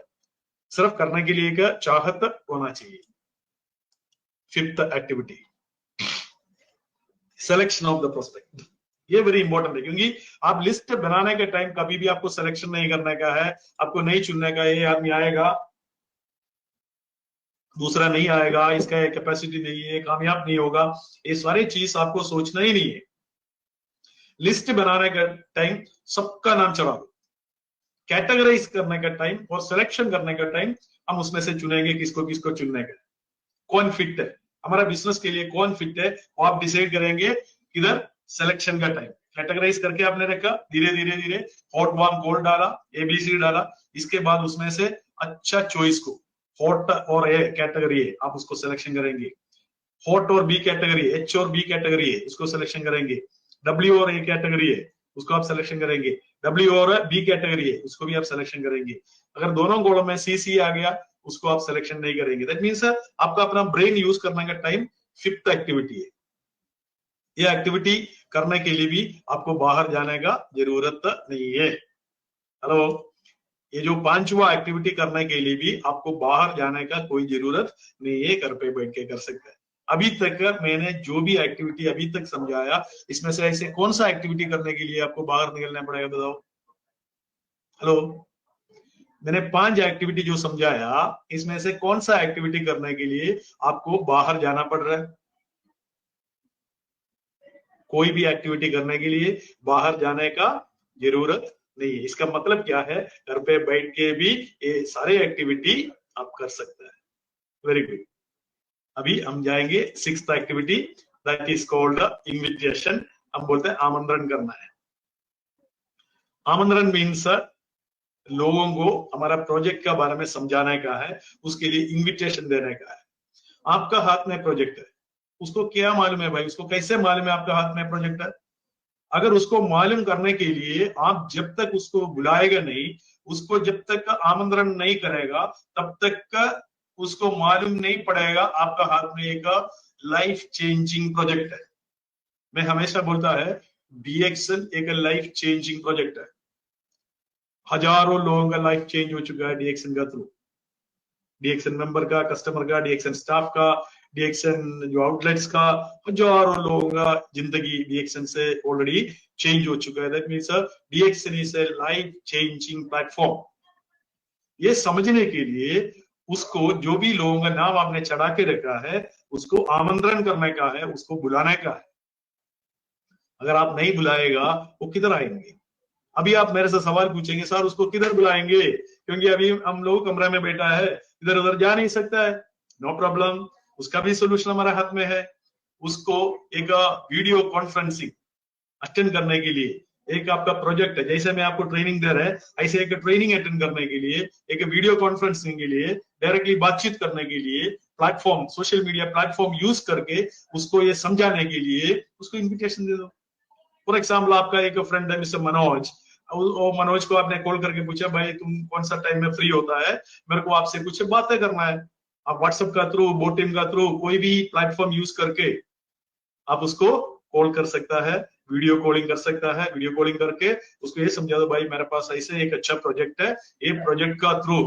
सिर्फ करने के लिए एक चाहत होना चाहिए। 5th activity, selection of the prospect. ये वेरी इंपॉर्टेंट है, क्योंकि आप लिस्ट बनाने के टाइम कभी भी आपको सिलेक्शन नहीं करने का है, आपको नहीं चुनने का ये आदमी आएगा, दूसरा नहीं आएगा, इसका कैपेसिटी नहीं है, कामयाब नहीं होगा, ये सारी चीज आपको सोचना ही नहीं है। लिस्ट बनाने का टाइम सबका नाम चढ़ा दो, कैटेगराइज करने का टाइम और सिलेक्शन करने का टाइम हम उसमें से चुनेंगे किसको किसको चुनने का, कौन फिट है हमारा बिजनेस के लिए, कौन फिट है वो आप डिसाइड करेंगे। किधर सिलेक्शन का टाइम कैटेगराइज करके आपने रखा, धीरे धीरे धीरे हॉट वार्म कोल्ड डाला, ABC डाला, इसके बाद उसमें से अच्छा चॉइस को हॉट और ए कैटेगरी है आप उसको सिलेक्शन करेंगे, हॉट और बी कैटेगरी, H और बी कैटेगरी है उसको सिलेक्शन करेंगे, W और ए कैटेगरी है उसको आप सिलेक्शन करेंगे, W और बी कैटेगरी है उसको भी आप सिलेक्शन करेंगे। अगर दोनों गोलों में CC आ गया उसको आप सिलेक्शन नहीं करेंगे। दैट मीन्स आपका अपना ब्रेन यूज करने का टाइम 5th एक्टिविटी है। ये एक्टिविटी करने के लिए भी आपको बाहर जाने का जरूरत नहीं है। हेलो, ये जो 5वां एक्टिविटी करने के लिए भी आपको बाहर जाने का कोई जरूरत नहीं है, घर पे बैठ के कर सकते हैं। अभी तक मैंने जो भी एक्टिविटी अभी तक समझाया, इसमें से ऐसे कौन सा एक्टिविटी करने के लिए आपको बाहर निकलना पड़ेगा बताओ। हेलो, मैंने 5 एक्टिविटी जो समझाया, इसमें से कौन सा एक्टिविटी करने के लिए आपको बाहर जाना पड़ रहा है? कोई भी एक्टिविटी करने के लिए बाहर जाने का जरूरत नहीं है। इसका मतलब क्या है, घर पे बैठ के भी ये सारे एक्टिविटी आप कर सकते हैं। Very good. अभी हम जाएंगे 6th activity, that is called invitation. हम बोलते हैं आमंत्रण करना है। आमंत्रण मीन्स लोगों को हमारा प्रोजेक्ट के बारे में समझाने का है, उसके लिए इन्विटेशन देने का है। आपका हाथ में प्रोजेक्ट है, उसको क्या मालूम है भाई, उसको कैसे मालूम है आपका हाथ में प्रोजेक्ट है? अगर उसको मालूम करने के लिए आप जब तक उसको बुलाएगा नहीं, उसको जब तक आमंत्रण नहीं करेगा, तब तक उसको मालूम नहीं पड़ेगा आपका हाथ में एक लाइफ चेंजिंग प्रोजेक्ट है। मैं हमेशा बोलता है DXN एक लाइफ चेंजिंग प्रोजेक्ट है। हजारों लोगों का लाइफ चेंज हो चुका है DXN का थ्रू, DXN मेंबर का, कस्टमर का, DXN स्टाफ का, DXN जो आउटलेट्स का, हजारों लोगों का जिंदगी DXN से ऑलरेडी चेंज हो चुका है। That means DXN is a life changing platform. ये समझने के लिए उसको जो भी लोगों का नाम आपने चढ़ा के रखा है उसको आमंत्रण करने का है, उसको बुलाने का है। अगर आप नहीं बुलाएगा वो किधर आएंगे? अभी आप मेरे से सवाल पूछेंगे, सर उसको किधर बुलाएंगे, क्योंकि अभी हम लोग कमरे में बैठा है, इधर उधर जा नहीं सकता है। नो प्रॉब्लम, उसका भी सोल्यूशन हमारे हाथ में है। उसको एक वीडियो कॉन्फ्रेंसिंग अटेंड करने के लिए एक आपका प्रोजेक्ट है, जैसे मैं आपको ट्रेनिंग दे रहा है, ऐसे एक ट्रेनिंग अटेंड करने के लिए, एक वीडियो कॉन्फ्रेंसिंग के लिए, डायरेक्टली बातचीत करने के लिए platform, social media platform use करके उसको ये समझाने के लिए उसको इन्विटेशन दे दो। फॉर एग्जाम्पल, आपका एक फ्रेंड है मिस्टर मनोज, मनोज को आपने कॉल करके पूछा, भाई तुम कौन सा टाइम में फ्री होता है, मेरे को आपसे कुछ बातें करना है। आप व्हाट्सएप का थ्रू, बोटिम का थ्रू, कोई भी प्लेटफॉर्म यूज करके आप उसको कॉल कर सकता है, वीडियो कॉलिंग कर सकता है। वीडियो कॉलिंग करके उसको ये समझा दो, भाई मेरे पास ऐसे एक अच्छा प्रोजेक्ट है, ये प्रोजेक्ट का थ्रू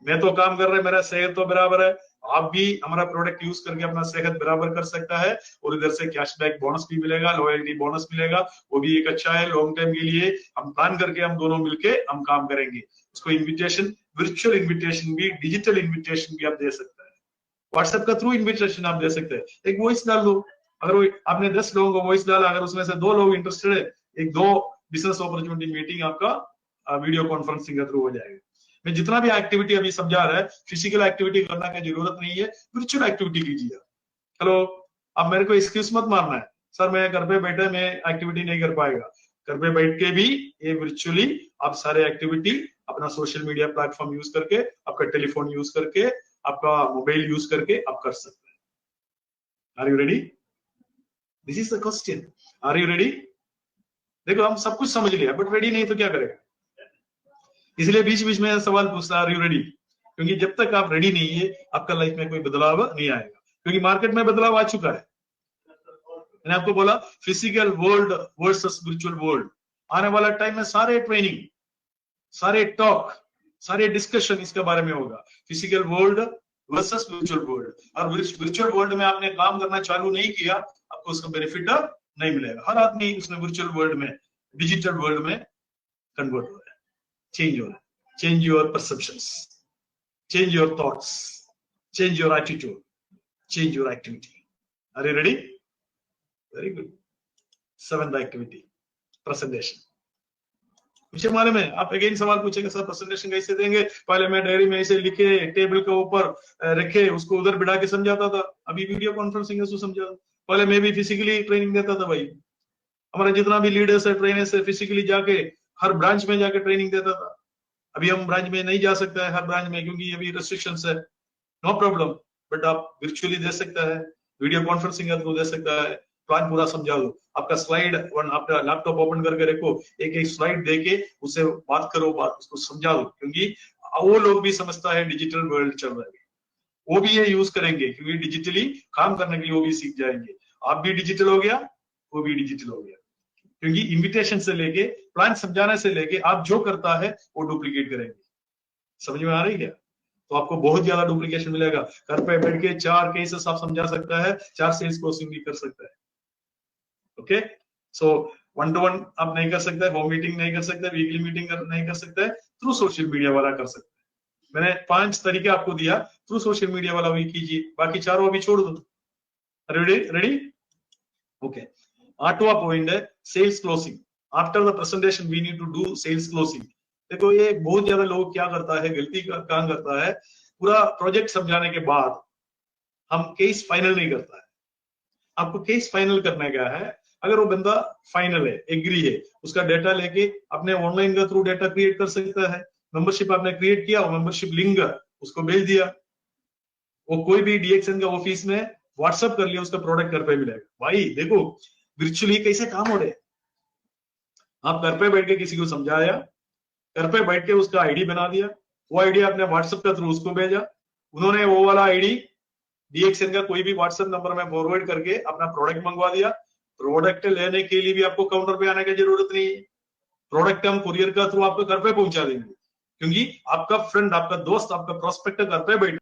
मैं तो काम कर रहा है, मेरा सेहत तो बराबर है, आप भी हमारा प्रोडक्ट यूज करके अपना सेहत बराबर कर सकता है और इधर से कैशबैक बोनस भी मिलेगा, लॉयल्टी बोनस मिलेगा, वो भी एक अच्छा है। लॉन्ग टाइम के लिए हम प्लान करके हम दोनों मिलके हम काम करेंगे। उसको इन्विटेशन, वर्चुअल इन्विटेशन भी, डिजिटल इन्विटेशन भी आप दे सकते हैं, व्हाट्सएप का थ्रू इन्विटेशन आप दे सकते हैं। एक वॉइस डाल दो, अगर आपने 10 लोगों को वॉइस डाला, अगर उसमें से 2 लोग इंटरेस्टेड है, एक 2 बिजनेस अपॉर्चुनिटी मीटिंग आपका वीडियो कॉन्फ्रेंसिंग के थ्रू हो जाएगा। मैं जितना भी एक्टिविटी अभी समझा रहा है, फिजिकल एक्टिविटी करना की जरूरत नहीं है, वर्चुअल एक्टिविटी कीजिए। चलो, अब मेरे को एक्सक्यूज मत मारना है, सर मैं घर पे बैठे मैं एक्टिविटी नहीं कर पाएगा। घर पे बैठ के भी ये वर्चुअली आप सारे एक्टिविटी अपना सोशल मीडिया प्लेटफॉर्म यूज करके, आपका टेलीफोन यूज करके, आपका मोबाइल यूज करके आप कर सकते हैं। Are you ready? This is the question, are you ready? देखो हम सब कुछ समझ लिया, बट रेडी नहीं तो क्या करेगा? इसलिए बीच बीच में सवाल पूछता, आर यू रेडी? क्योंकि जब तक आप रेडी नहीं है, आपका लाइफ में कोई बदलाव नहीं आएगा, क्योंकि मार्केट में बदलाव आ चुका है। मैंने आपको बोला physical world versus virtual world, आने वाला टाइम में सारे ट्रेनिंग, सारे टॉक, सारे डिस्कशन इसके बारे में होगा, physical world versus virtual world. और वर्चुअल वर्ल्ड में आपने काम करना चालू नहीं किया, आपको उसका बेनिफिट नहीं मिलेगा। हर आदमी उसमें वर्चुअल वर्ल्ड में, डिजिटल वर्ल्ड में कन्वर्ट हो रहा है, चेंज हो रहा है। Change your perceptions, change your thoughts, change your attitude, change your activity. Are you ready? Very good. 7th activity, presentation. मुझे मालूम है आप अगेन सवाल पूछेंगे, सर प्रेजेंटेशन कैसे देंगे? पहले मैं डायरी में ऐसे लिखे, टेबल के ऊपर रखे, उसको उधर बिठा के समझाता था, अभी वीडियो कॉन्फ्रेंसिंग से समझा। पहले मैं भी फिजिकली ट्रेनिंग देता था भाई, हमारा जितना भी लीडर्स है, ट्रेनर्स है, फिजिकली जाके हर ब्रांच में जाके ट्रेनिंग देता था। अभी हम ब्रांच में नहीं जा सकते हैं हर ब्रांच में, क्योंकि अभी रेस्ट्रिक्शंस है। नो प्रॉब्लम, बट आप वर्चुअली दे सकता है, वीडियो कॉन्फ्रेंसिंग के थ्रू दे सकता है, प्लान पूरा समझा दो। आपका स्लाइड आपका लैपटॉप ओपन करके रखो, एक एक स्लाइड देके उससे बात करो, बात उसको समझा दो, क्योंकि वो लोग भी समझता है डिजिटल वर्ल्ड चल रहा है, वो भी ये यूज करेंगे, क्योंकि डिजिटली काम करने के लिए वो भी सीख जाएंगे। आप भी डिजिटल हो गया, वो भी डिजिटल हो गया, क्योंकि इन्विटेशन से लेके प्लान समझाने से लेके आप जो करता है वो डुप्लीकेट करेंगे। समझ में आ रही है? तो आपको बहुत ज्यादा डुप्लीकेशन मिलेगा। घर पे बैठ के 4 केसेस आप समझा सकता है, 4 सेल्स क्लोजिंग भी कर सकता है। ओके, सो 1-to-1 आप नहीं कर सकते, होम मीटिंग नहीं कर सकते, वीकली मीटिंग नहीं कर सकते, थ्रू सोशल मीडिया वाला कर सकते हैं। मैंने 5 तरीके आपको दिया, थ्रू सोशल मीडिया वाला भी कीजिए, बाकी चारों अभी छोड़ दो। रेडी? ओके, 8वां पॉइंट है sales closing. After the presentation we need to do sales closing. देखो ये बहुत ज्यादा लोग क्या करता है, गलती का काम करता है, पूरा प्रोजेक्ट समझाने के बाद हम केस फाइनल नहीं करता है। आपको केस फाइनल करने का है, अगर वो बंदा फाइनल है, एग्री है, उसका डेटा लेके अपने ऑनलाइन के थ्रू डेटा क्रिएट कर सकता है। मेंबरशिप आपने क्रिएट किया, वो मेंबरशिप लिंक उसको भेज दिया, वो कोई भी डीएक्सएन का ऑफिस में व्हाट्सएप कर लिया, उसका प्रोडक्ट घर पे मिलेगा। भाई देखो वर्चुअली कैसे काम हो रहे हैं, आप घर पे बैठ के किसी को समझाया, घर पे बैठ के उसका आईडी बना दिया, वो आईडी आपने व्हाट्सएप के थ्रू उसको भेजा, उन्होंने वो वाला आईडी डीएक्सएन का कोई भी व्हाट्सएप नंबर में फॉरवर्ड करके अपना प्रोडक्ट मंगवा दिया। प्रोडक्ट लेने के लिए भी आपको काउंटर पे आने की जरूरत नहीं है, प्रोडक्ट हम कुरियर का थ्रू आपको घर पे पहुंचा देंगे, क्योंकि आपका फ्रेंड, आपका दोस्त, आपका प्रोस्पेक्ट घर पे बैठ